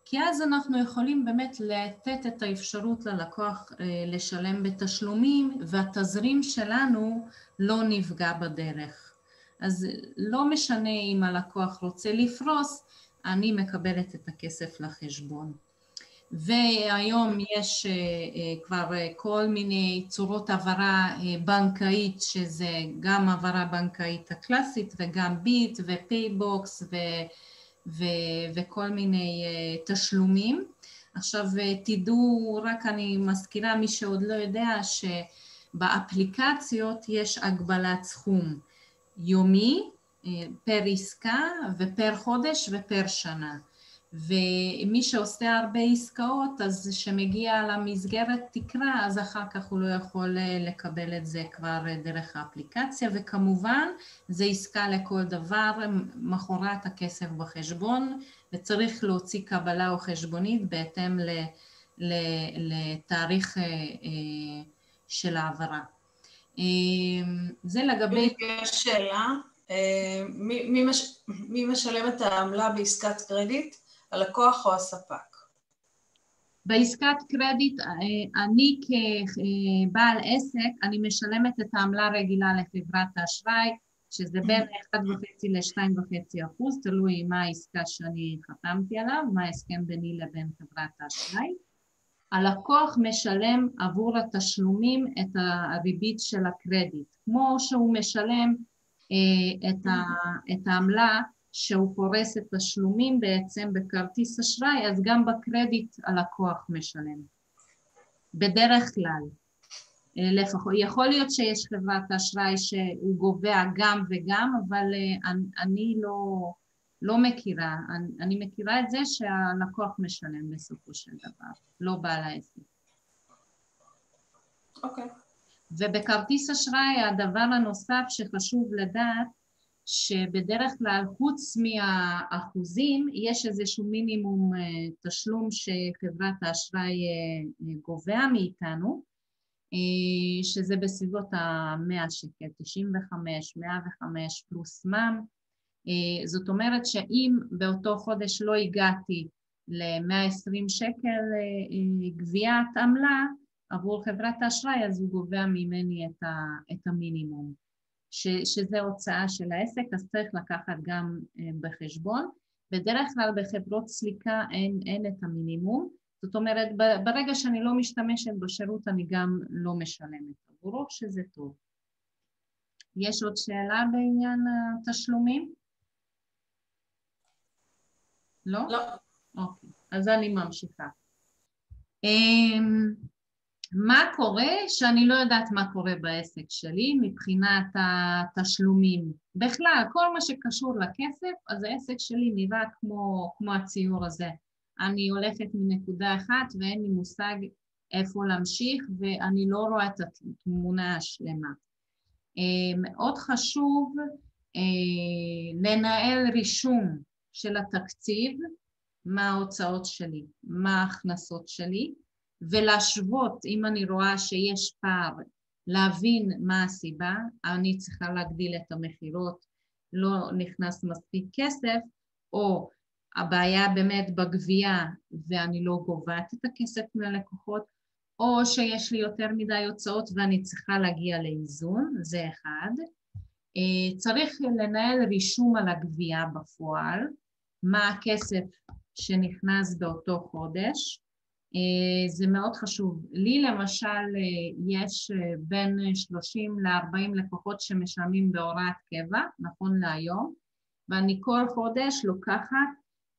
כי אז אנחנו יכולים באמת לתת את האפשרות ללקוח לשלם בתשלומים, והתזרים שלנו לא נפגע בדרך. אז לא משנה אם הלקוח רוצה לפרוס, אני מקבלת את הכסף לחשבון. והיום יש כבר כל מיני צורות העברה בנקאית, שזה גם העברה בנקאית הקלאסית וגם ביט ופייבוקס וכל מיני תשלומים. עכשיו תדעו, רק אני מזכירה מי שעוד לא יודע, שבאפליקציות יש הגבלת סכום יומי, פר עסקה ופר חודש ופר שנה. ומי שעושה הרבה עסקאות, אז שמגיע למסגרת תקרה, אז אחר כך הוא לא יכול לקבל את זה כבר דרך האפליקציה, וכמובן זה עסקה לכל דבר, מחרת הכסף בחשבון, וצריך להוציא קבלה או חשבונית בהתאם לתאריך של העברה. זה לגבי... יש שאלה, מי משלם את העמלה בעסקת קרדיט? הלקוח או הספק? בעסקת קרדיט, אני כבעל עסק, אני משלמת את העמלה רגילה לחברת האשראי, שזה בין 1.5% ל-2.5%, תלוי מה העסקה שאני חתמתי עליו, מה ההסכם ביני לבין חברת האשראי. הלקוח משלם עבור התשלומים את הריבית של הקרדיט, כמו שהוא משלם את העמלה שהוא פורס את תשלומים בעצם בכרטיס אשראי, אז גם בקרדיט הלקוח משלם. בדרך כלל, לפחות, יכול להיות שיש חברת אשראי שהוא גובה גם וגם, אבל אני לא מכירה, אני מכירה את זה שהלקוח משלם בסופו של דבר, לא בעל העסק. אוקיי. ובכרטיס אשראי הדבר הנוסף שחשוב לדעת, שבדרך כלל חוץ מהאחוזים יש איזשהו מינימום תשלום שחברת האשראי גובה מאיתנו, שזה בסביבות ה-100 שקל, 95, 105 פלוס מע"מ. זאת אומרת שאם באותו חודש לא הגעתי ל-120 שקל גביית עמלה עבור חברת האשראי, אז הוא גובה ממני את המינימום. שזה הוצאה של העסק, אז צריך לקחת גם בחשבון. בדרך כלל בחברות סליקה אין את המינימום, זאת אומרת ברגע שאני לא משתמשת בשירות אני גם לא משלמת עבורו, שזה טוב. יש עוד שאלה בעניין התשלומים? לא? לא. אוקיי, אז אני ממשיכה. מה קורה שאני לא יודעת מה קורה בעסק שלי מבחינת התשלומים? בכלל, כל מה שקשור לכסף, אז העסק שלי נראה כמו הציור הזה. אני הולכת מנקודה אחת ואין לי מושג איפה להמשיך, ואני לא רואה את התמונה השלמה. מאוד חשוב לנהל רישום של התקציב, מה ההוצאות שלי, מה ההכנסות שלי, ולהשוות, אם אני רואה שיש פער, להבין מה הסיבה, אני צריכה להגדיל את המחירות, לא נכנס מספיק כסף, או הבעיה באמת בגבייה ואני לא גובעת את הכסף מהלקוחות, או שיש לי יותר מדי הוצאות ואני צריכה להגיע לאיזון, זה אחד. צריך לנהל רישום על הגבייה בפועל, מה הכסף שנכנס באותו חודש, זה מאוד חשוב. לי למשל יש בין 30 ל-40 לקוחות שמשלמים בהוראת קבע, נכון להיום, ואני כל חודש לוקחת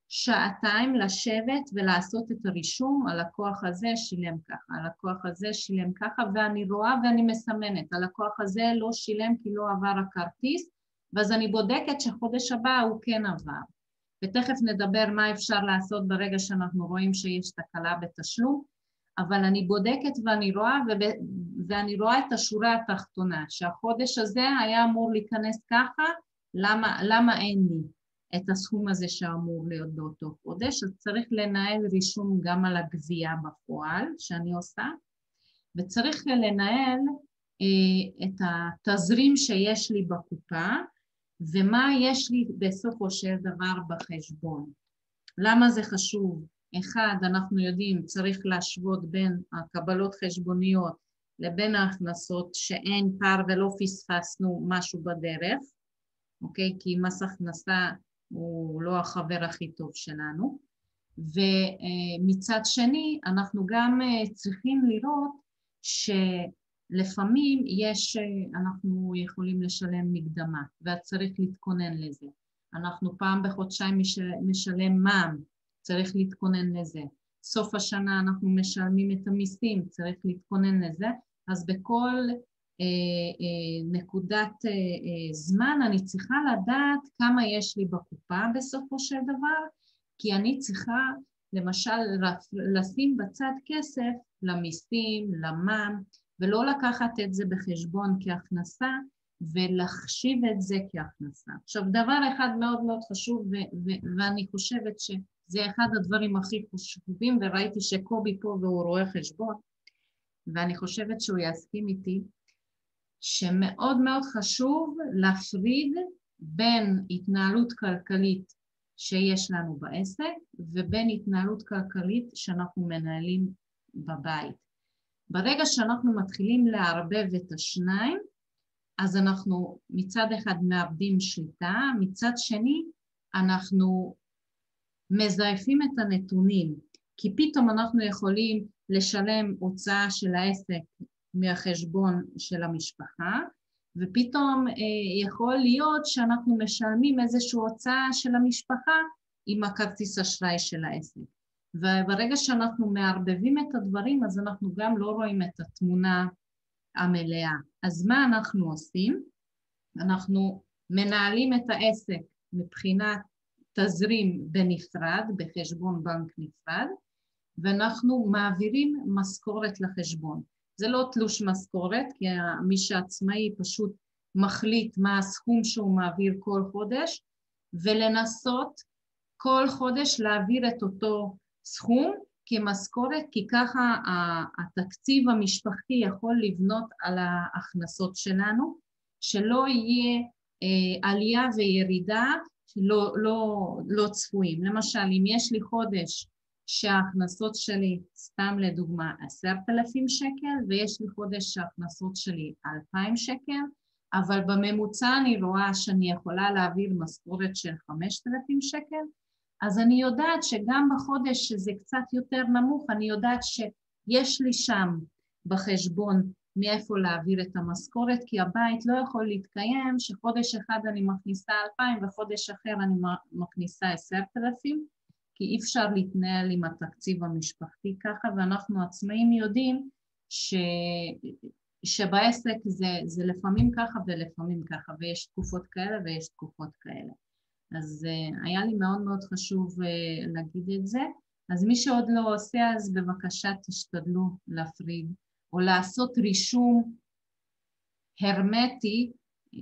שעתיים לשבת ולעשות את הרישום, הלקוח הזה שילם ככה, הלקוח הזה שילם ככה, ואני רואה ואני מסמנת, הלקוח הזה לא שילם כי לא עבר הכרטיס, ואז אני בודקת שחודש הבא הוא כן עבר. ותכף נדבר מה אפשר לעשות ברגע שאנחנו רואים שיש תקלה בתשלום, אבל אני בודקת ואני רואה, ואני רואה את השורה התחתונה, שהחודש הזה היה אמור להיכנס ככה, למה אין לי את הסכום הזה שאמור להיות באותו חודש? אז צריך לנהל רישום גם על הגבייה בפועל שאני עושה, וצריך לנהל את התזרים שיש לי בקופה, ומה יש לי בסופו של דבר בחשבון. למה זה חשוב? אחד, אנחנו יודעים, צריך להשוות בין הקבלות חשבוניות לבין ההכנסות שאין פער ולא פספסנו משהו בדרך, אוקיי? כי מס הכנסה הוא לא החבר הכי טוב שלנו. ומצד שני, אנחנו גם צריכים לראות שלפעמים אנחנו יכולים לשלם מקדמה, וצריך להתכונן לזה. אנחנו פעם בחודשיים משלם מע"מ, צריך להתכונן לזה. סוף השנה אנחנו משלמים את המיסים, צריך להתכונן לזה. אז בכל נקודת זמן אני צריכה לדעת כמה יש לי בקופה בסופו של דבר, כי אני צריכה למשל לשים בצד כסף למיסים, למע"מ, ולא לקחת את זה בחשבון כהכנסה, ולחשיב את זה כהכנסה. עכשיו, דבר אחד מאוד מאוד חשוב, ואני חושבת שזה אחד הדברים הכי חשובים, וראיתי שקובי פה והוא רואה חשבון, ואני חושבת שהוא יסכים איתי, שמאוד מאוד חשוב להפריד בין התנהלות כלכלית שיש לנו בעסק, ובין התנהלות כלכלית שאנחנו מנהלים בבית. ברגע שאנחנו מתחילים לערבב את השניים, אז אנחנו מצד אחד מאבדים שליטה, מצד שני אנחנו מזייפים את הנתונים, כי פתאום אנחנו יכולים לשלם הוצאה של העסק מהחשבון של המשפחה, ופתאום יכול להיות שאנחנו משלמים איזושהי הוצאה של המשפחה עם הכרטיס אשראי של העסק. וברגע שאנחנו מערבבים את הדברים, אז אנחנו גם לא רואים את התמונה המלאה. אז מה אנחנו עושים? אנחנו מנהלים את העסק מבחינת תזרים בנפרד, בחשבון בנק נפרד, ואנחנו מעבירים משכורת לחשבון. זה לא תלוש משכורת, כי מי שעצמאי פשוט מחליט מה הסכום שהוא מעביר כל חודש, ולנסות כל חודש להעביר את אותו סכום כמשכורת, כי ככה התקציב המשפחתי יכול לבנות על ההכנסות שלנו, שלא יהיה עלייה וירידה לא צפויים. למשל, אם יש לי חודש שההכנסות שלי, סתם לדוגמה, 10,000 שקל, ויש לי חודש שההכנסות שלי 2,000 שקל, אבל בממוצע אני רואה שאני יכולה להעביר משכורת של 5,000 שקל, אז אני יודעת שגם בחודש שזה קצת יותר נמוך, אני יודעת שיש לי שם בחשבון מאיפה להעביר את המשכורת, כי הבית לא יכול להתקיים שחודש אחד אני מכניסה 2,000 וחודש אחר אני מכניסה 10,000, כי אי אפשר להתנהל עם התקציב המשפחתי ככה, ואנחנו עצמאים יודעים שבעסק זה לפעמים ככה ולפעמים ככה, ויש תקופות כאלה ויש תקופות כאלה. אז היה לי מאוד מאוד חשוב להגיד את זה. אז מי שעוד לא עושה, אז בבקשה תשתדלו להפריד, או לעשות רישום הרמטי,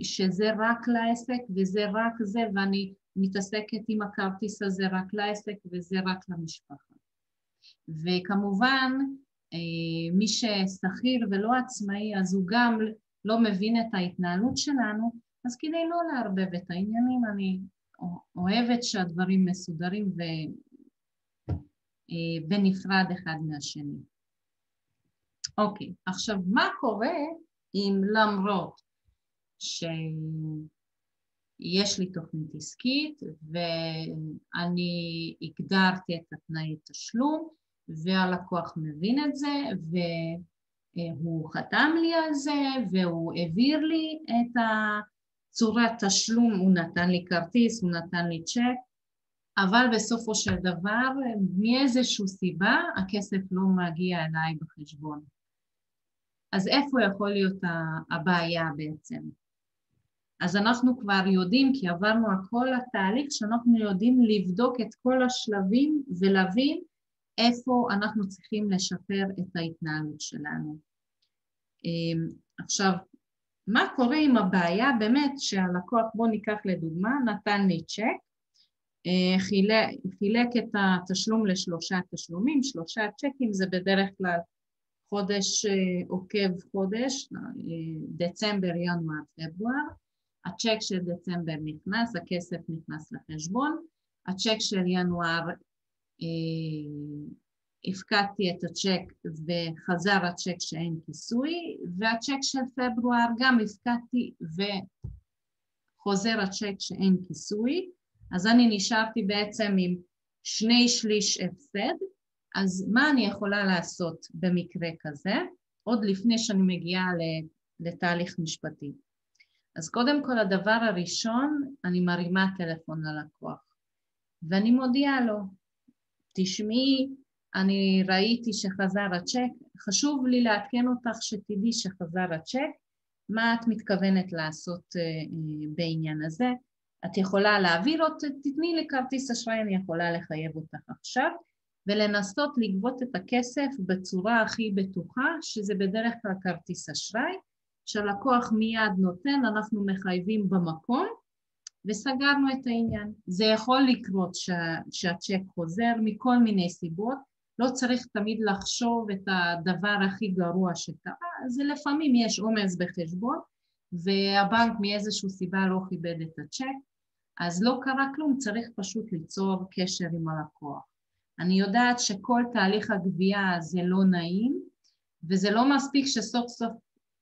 שזה רק לעסק וזה רק זה, ואני מתעסקת עם הכרטיס הזה רק לעסק וזה רק למשפחה. וכמובן, מי ששכיר ולא עצמאי, אז הוא גם לא מבין את ההתנהלות שלנו, אז כדי לא לערבב את העניינים, אני אוהבת שהדברים מסודרים בנפרד אחד מהשני. אוקיי, עכשיו מה קורה אם למרות שיש לי תוכנית עסקית ואני הגדרתי את התנאי תשלום והלקוח מבין את זה והוא חתם לי על זה והוא העביר לי את צורת תשלום, הוא נתן לי כרטיס, הוא נתן לי צ'ק, אבל בסופו של דבר מאיזושהי סיבה הכסף לא מגיע אליי בחשבון. אז איפה יכול להיות הבעיה בעצם? אז אנחנו כבר יודעים, כי עברנו על כל התהליך, שאנחנו יודעים לבדוק את כל השלבים ולהבין איפה אנחנו צריכים לשפר את ההתנהלות שלנו. עכשיו, מה קורה עם הבעיה? באמת שהלקוח, בוא ניקח לדוגמה, נתן לי צ'ק, חילק את התשלום לשלושה תשלומים, 3 צ'קים, זה בדרך כלל חודש עוקב חודש, דצמבר, ינואר, פברואר, הצ'ק של דצמבר נכנס, הכסף נכנס לחשבון, הצ'ק של ינואר הפקדתי את הצ'ק וחזר הצ'ק שאין כיסוי, והצ'ק של פברואר גם הפקדתי וחוזר הצ'ק שאין כיסוי, אז אני נשארתי בעצם עם 2/3 הפסד. אז מה אני יכולה לעשות במקרה כזה, עוד לפני שאני מגיעה לתהליך משפטי? אז קודם כל הדבר הראשון, אני מרימה טלפון ללקוח, ואני מודיעה לו, תשמעי, אני ראיתי שחזר הצ'ק, חשוב לי לעדכן אותך שתדעי שחזר הצ'ק, מה את מתכוונת לעשות בעניין הזה? את יכולה להעביר אותי, תתני לי כרטיס אשראי, אני יכולה לחייב אותך עכשיו, ולנסות לגבות את הכסף בצורה הכי בטוחה, שזה בדרך כלל כרטיס אשראי, שהלקוח מיד נותן, אנחנו מחייבים במקום, וסגרנו את העניין. זה יכול לקרות שהצ'ק חוזר מכל מיני סיבות, לא צריך תמיד לחשוב את הדבר הכי גרוע שקרה, זה לפעמים יש עומס בחשבון, והבנק מאיזושהי סיבה לא כיבד את הצ'ק, אז לא קרה כלום, צריך פשוט ליצור קשר עם הלקוח. אני יודעת שכל תהליך הגבייה זה לא נעים, וזה לא מספיק שסוף סוף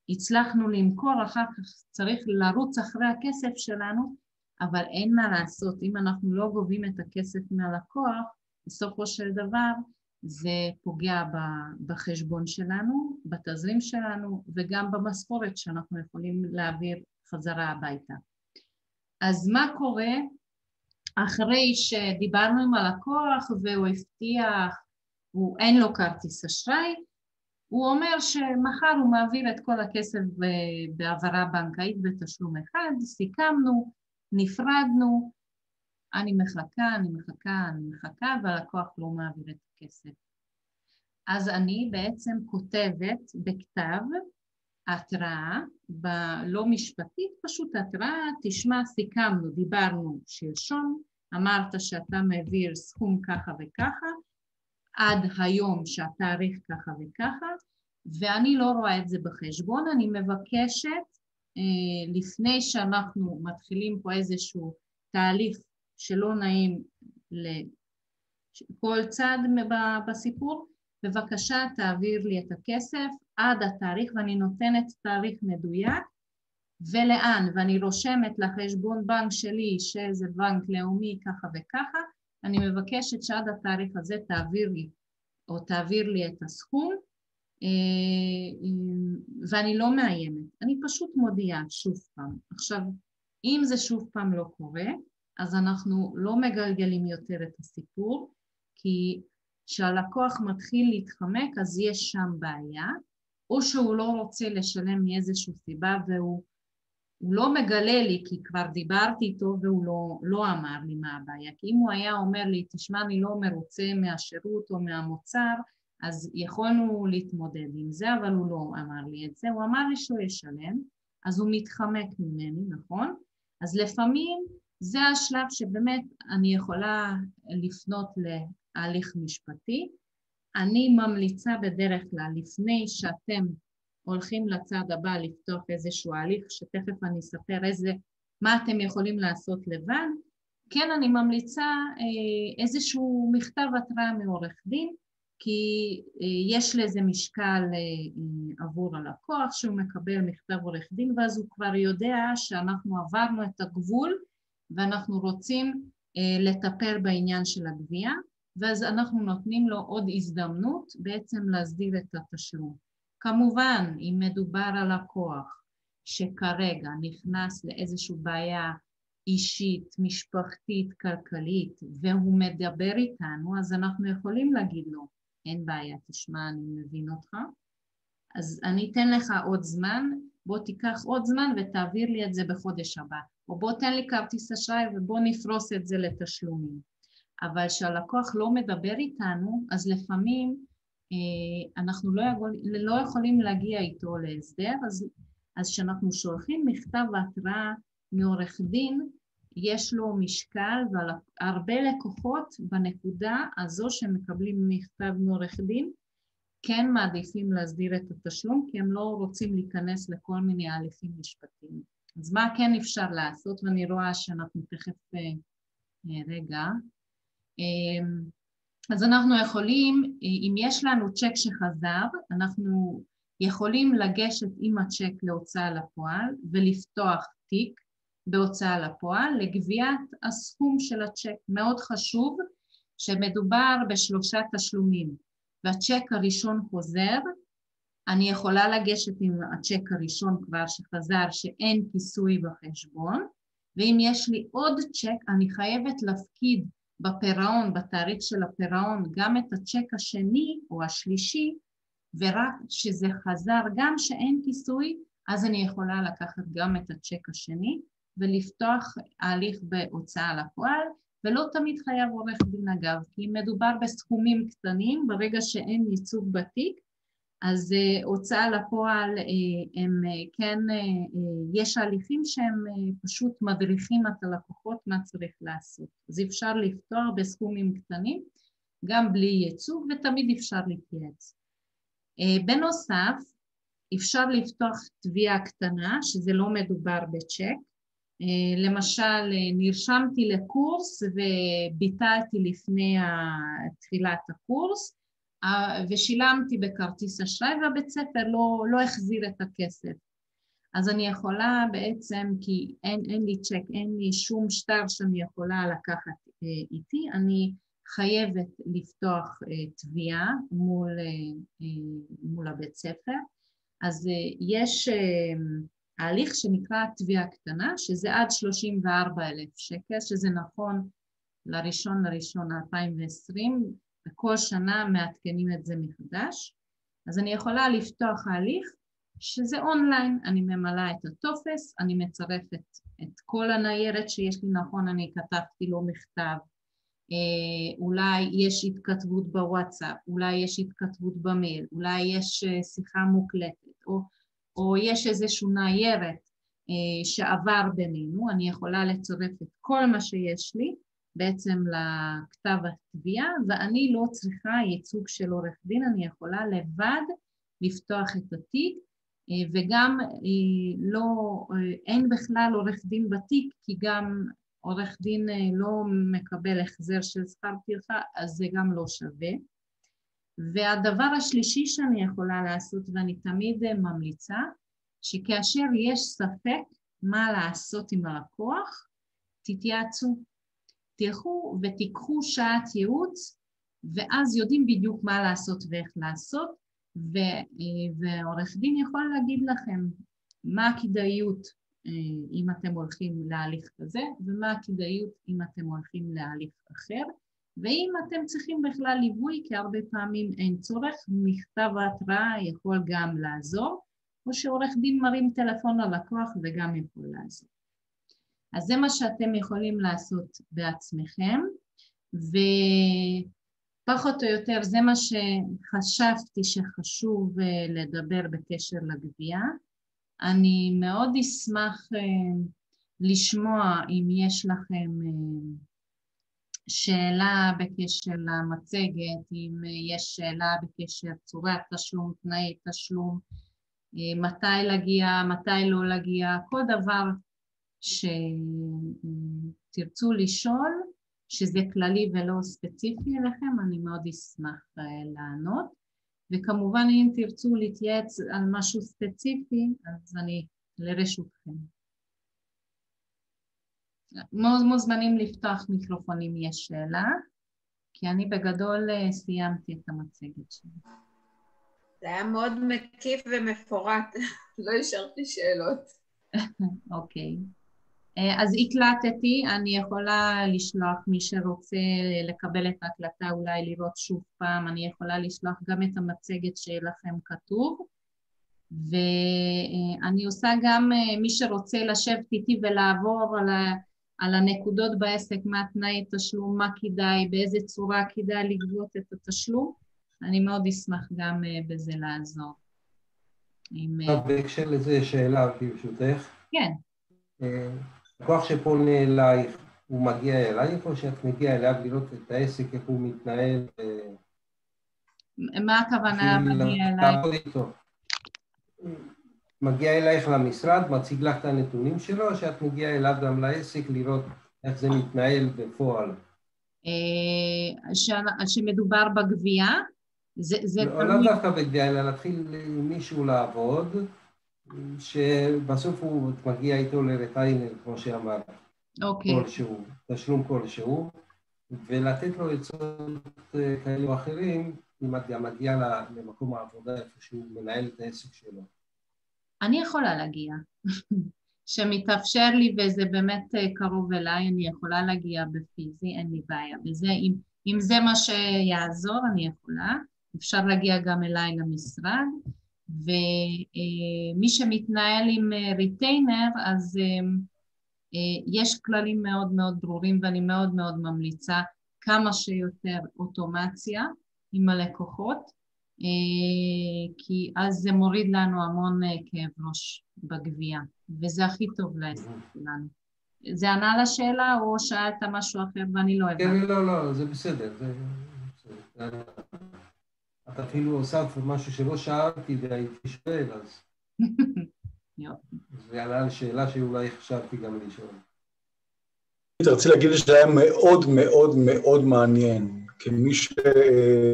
הצלחנו למכור, אחר כך צריך לרוץ אחרי הכסף שלנו, אבל אין מה לעשות, אם אנחנו לא גובים את הכסף מהלקוח, בסופו של דבר זה פוגע בחשבון שלנו, בתזרים שלנו, וגם במשכורת שאנחנו יכולים להעביר חזרה הביתה. אז מה קורה? אחרי שדיברנו עם הלקוח והוא הבטיח, אין לו כרטיס אשראי, הוא אומר שמחר הוא מעביר את כל הכסף בהעברה בנקאית בתשלום אחד, סיכמנו, נפרדנו, אני מחכה, והלקוח לא מעביר את הכסף. אז אני בעצם כותבת בכתב התראה, לא משפטית, פשוט התראה, תשמע, סיכמנו, דיברנו שלשום, אמרת שאתה מעביר סכום ככה וככה, עד היום שהתאריך ככה וככה, ואני לא רואה את זה בחשבון, אני מבקשת, לפני שאנחנו מתחילים פה איזשהו תהליך שלא נעים לכל צד בסיפור, בבקשה תעביר לי את הכסף עד התאריך, ואני נותנת תאריך מדויק, ולאן, ואני רושמת לחשבון בנק שלי, שזה בנק לאומי ככה וככה, אני מבקשת שעד התאריך הזה תעביר לי את הסכום, ואני לא מאיימת, אני פשוט מודיעה שוב פעם. עכשיו, אם זה שוב פעם לא קורה, אז אנחנו לא מגלגלים יותר את הסיפור, כי כשהלקוח מתחיל להתחמק, אז יש שם בעיה, או שהוא לא רוצה לשלם מאיזושהי סיבה, והוא לא מגלה לי, כי כבר דיברתי איתו, והוא לא אמר לי מה הבעיה. כי אם הוא היה אומר לי, תשמע, אני לא מרוצה מהשירות או מהמוצר, אז יכולנו להתמודד עם זה, אבל הוא לא אמר לי את זה. הוא אמר לי שהוא ישלם, אז הוא מתחמק ממני, נכון? אז לפעמים זה השלב שבאמת אני יכולה לפנות להליך משפטי. אני ממליצה בדרך כלל, לפני שאתם הולכים לצד הבא לפתוח איזשהו הליך, שתכף אני אספר מה אתם יכולים לעשות לבד, כן אני ממליצה איזשהו מכתב התראה מעורך דין, כי יש לזה משקל עבור הלקוח, שהוא מקבל מכתב עורך דין, ואז הוא כבר יודע שאנחנו עברנו את הגבול, ואנחנו רוצים לטפל בעניין של הגבייה, ואז אנחנו נותנים לו עוד הזדמנות בעצם להסדיר את התשלום. כמובן, אם מדובר על לקוח שכרגע נכנס לאיזושהי בעיה אישית, משפחתית, כלכלית, והוא מדבר איתנו, אז אנחנו יכולים להגיד לו, אין בעיה, תשמע, אני מבין אותך, אז אני אתן לך עוד זמן, בוא תיקח עוד זמן ותעביר לי את זה בחודש הבא, או בוא תן לי כרטיס אשראי ובוא נפרוס את זה לתשלומים. אבל כשהלקוח לא מדבר איתנו, אז לפעמים אנחנו לא יכולים להגיע איתו להסדר, אז כשאנחנו שולחים מכתב התראה מעורך דין, יש לו משקל, והרבה לקוחות בנקודה הזו שמקבלים מכתב מעורך דין, כן מעדיפים להסדיר את התשלום, כי הם לא רוצים להיכנס לכל מיני הליכים משפטיים. אז מה כן אפשר לעשות? ואני רואה שאנחנו תכף רגע. אז אנחנו יכולים, אם יש לנו צ'ק שחזר, אנחנו יכולים לגשת עם הצ'ק להוצאה לפועל ולפתוח תיק בהוצאה לפועל לגביית הסכום של הצ'ק. מאוד חשוב שמדובר בשלושה תשלומים, והצ'ק הראשון חוזר, אני יכולה לגשת עם הצ'ק הראשון כבר שחזר שאין כיסוי בחשבון, ואם יש לי עוד צ'ק אני חייבת להפקיד בפירעון, בתאריך של הפירעון, גם את הצ'ק השני או השלישי, ורק שזה חזר גם שאין כיסוי, אז אני יכולה לקחת גם את הצ'ק השני, ולפתוח הליך בהוצאה לפועל, ולא תמיד חייב עורך דין אגב, כי מדובר בסכומים קטנים, ברגע שאין ייצוג בתיק, אז הוצאה לפועל הם כן, יש הליכים שהם פשוט מדריכים את הלקוחות מה צריך לעשות. אז אפשר לפתוח בסכומים קטנים, גם בלי ייצוג, ותמיד אפשר להתייעץ. בנוסף, אפשר לפתוח תביעה קטנה, שזה לא מדובר בצ'ק. למשל, נרשמתי לקורס וביטלתי לפני תחילת הקורס, ושילמתי בכרטיס אשראי והבית ספר לא החזיר את הכסף. אז אני יכולה בעצם, כי אין לי צ'ק, אין לי שום שטר שאני יכולה לקחת איתי, אני חייבת לפתוח תביעה מול הבית ספר. אז יש ההליך שנקרא תביעה קטנה, שזה עד 34,000 שקל, שזה נכון לראשון 2020, וכל שנה מעדכנים את זה מחדש. אז אני יכולה לפתוח ההליך שזה אונליין, אני ממלאה את הטופס, אני מצרפת את כל הניירת שיש לי, נכון, אני כתבתי לו מכתב, אולי יש התכתבות בוואטסאפ, אולי יש התכתבות במייל, אולי יש שיחה מוקלטת, או יש איזשהו ניירת שעבר בינינו, אני יכולה לצרף את כל מה שיש לי, בעצם לכתב התביעה, ואני לא צריכה ייצוג של עורך דין, אני יכולה לבד לפתוח את התיק, וגם אין בכלל עורך דין בתיק, כי גם עורך דין לא מקבל החזר של שכר טרחה, אז זה גם לא שווה. והדבר השלישי שאני יכולה לעשות, ואני תמיד ממליצה, שכאשר יש ספק מה לעשות עם הלקוח, תתייעצו. תלכו ותיקחו שעת ייעוץ, ואז יודעים בדיוק מה לעשות ואיך לעשות, ועורך דין יכול להגיד לכם מה הכדאיות אם אתם הולכים להליך כזה, ומה הכדאיות אם אתם הולכים להליך אחר, ואם אתם צריכים בכלל ליווי, כי הרבה פעמים אין צורך, מכתב ההתראה יכול גם לעזור, או שעורך דין מרים טלפון ללקוח וגם יכול לעזור. אז זה מה שאתם יכולים לעשות בעצמכם, ופחות או יותר זה מה שחשבתי שחשוב לדבר בקשר לגבייה. אני מאוד אשמח לשמוע אם יש לכם שאלה בקשר למצגת, אם יש שאלה בקשר צורת תשלום, תנאי תשלום, מתי להגיע, מתי לא להגיע, כל דבר שתרצו לשאול, שזה כללי ולא ספציפי אליכם, אני מאוד אשמח לענות. וכמובן אם תרצו להתייעץ על משהו ספציפי, אז אני לרשותכם. מוזמנים לפתוח מיקרופון אם יש שאלה, כי אני בגדול סיימתי את המצגת שלי. זה היה מאוד מקיף ומפורט, לא השארתי שאלות. אוקיי. אז הקלטתי, אני יכולה לשלוח מי שרוצה לקבל את ההקלטה, אולי לראות שוב פעם, אני יכולה לשלוח גם את המצגת שלכם כתוב, ואני עושה גם מי שרוצה לשבת איתי ולעבור על הנקודות בעסק, מה תנאי תשלום, מה כדאי, באיזה צורה כדאי לגבות את התשלום, אני מאוד אשמח גם בזה לעזור. בהקשר לזה שאלה ברשותך. כן. לקוח שפונה אלייך, הוא מגיע אלייך או שאת מגיעה אליו לראות את העסק, איך הוא מתנהל? מה הכוונה מגיע אלייך? מגיע אלייך למשרד, מציג לך את הנתונים שלו, או שאת מגיעה אליו גם לעסק לראות איך זה מתנהל בפועל? שמדובר בגבייה? לא דווקא בגבייה, אלא להתחיל עם מישהו לעבוד, שבסוף הוא מגיע איתו לרטיינר, כמו שאמר, כלשהו, תשלום כלשהו, ולתת לו עצות כאלו אחרים, אם את גם מגיעה למקום העבודה, איפה שהוא מנהל את העסק שלו. אני יכולה להגיע, שמתאפשר לי וזה באמת קרוב אליי, אני יכולה להגיע בפיזי, אין לי בעיה. וזה, אם זה מה שיעזור, אני יכולה. אפשר להגיע גם אליי למשרד, ומי שמתנהל עם ריטיינר, אז יש כללים מאוד מאוד ברורים, ואני מאוד מאוד ממליצה כמה שיותר אוטומציה עם הלקוחות, כי אז זה מוריד לנו המון כאב ראש בגבייה, וזה הכי טוב לעסק שלנו. זה ענה לשאלה או שאלת משהו אחר ואני לא הבנתי? לא, זה בסדר. את אפילו עושה משהו שלא שאלתי והייתי שואל, אז זה עלה לשאלה שאולי חשבתי גם לשאול. אני רציתי להגיד שזה היה מאוד מאוד מאוד מעניין, כמי שניהל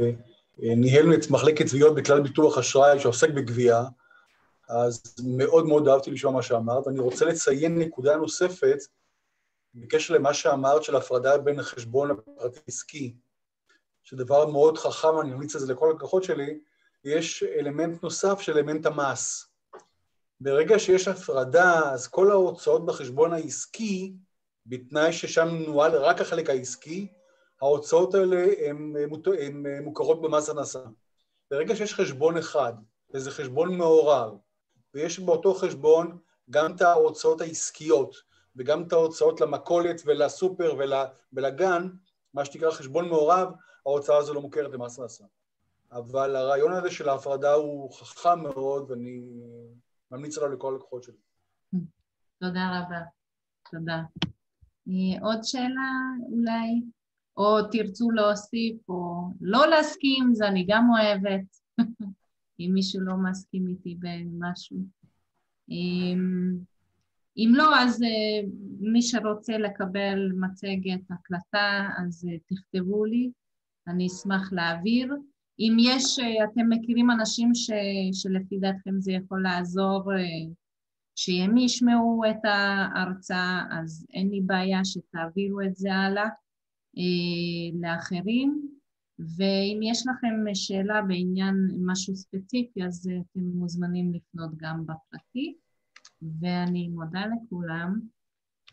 את מחלקת תביעות בכלל ביטוח אשראי שעוסק בגבייה, אז מאוד מאוד אהבתי לשמוע מה שאמרת, ואני רוצה לציין נקודה נוספת, בקשר למה שאמרת של הפרדה בין החשבון לפרטי עסקי, שדבר מאוד חכם, אני ממליץ את זה לכל הלקוחות שלי, יש אלמנט נוסף של אלמנט המס. ברגע שיש הפרדה, אז כל ההוצאות בחשבון העסקי, בתנאי ששם נועל רק החלק העסקי, ההוצאות האלה הן מוכרות במס הכנסה. ברגע שיש חשבון אחד, וזה חשבון מעורב, ויש באותו חשבון גם את ההוצאות העסקיות, וגם את ההוצאות למכולת ולסופר ולגן, מה שנקרא חשבון מעורב, ההוצאה הזו לא מוכרת למס הכנסה. אבל הרעיון הזה של ההפרדה הוא חכם מאוד, ואני ממליץ עליו לכל הלקוחות שלי. תודה רבה, תודה. עוד שאלה אולי? או תרצו להוסיף או לא להסכים, זה אני גם אוהבת, אם מישהו לא מסכים איתי במשהו. אם לא, אז מי שרוצה לקבל מצגת הקלטה, אז תכתבו לי, אני אשמח להעביר. אם יש, אתם מכירים אנשים שלפי דעתכם זה יכול לעזור, שהם ישמעו את ההרצאה, אז אין לי בעיה שתעבירו את זה הלאה לאחרים. ואם יש לכם שאלה בעניין משהו ספציפי, אז אתם מוזמנים לפנות גם בפרטי. ואני מודה לכולם,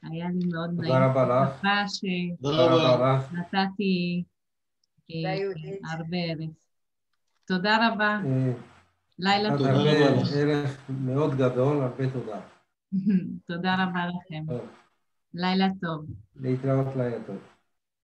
היה לי מאוד נעים. תודה רבה לך. שנתתי הרבה ערב. תודה רבה. לילה טוב. ערך מאוד גדול, הרבה תודה. תודה רבה לכם. לילה טוב. להתראות לילה טוב.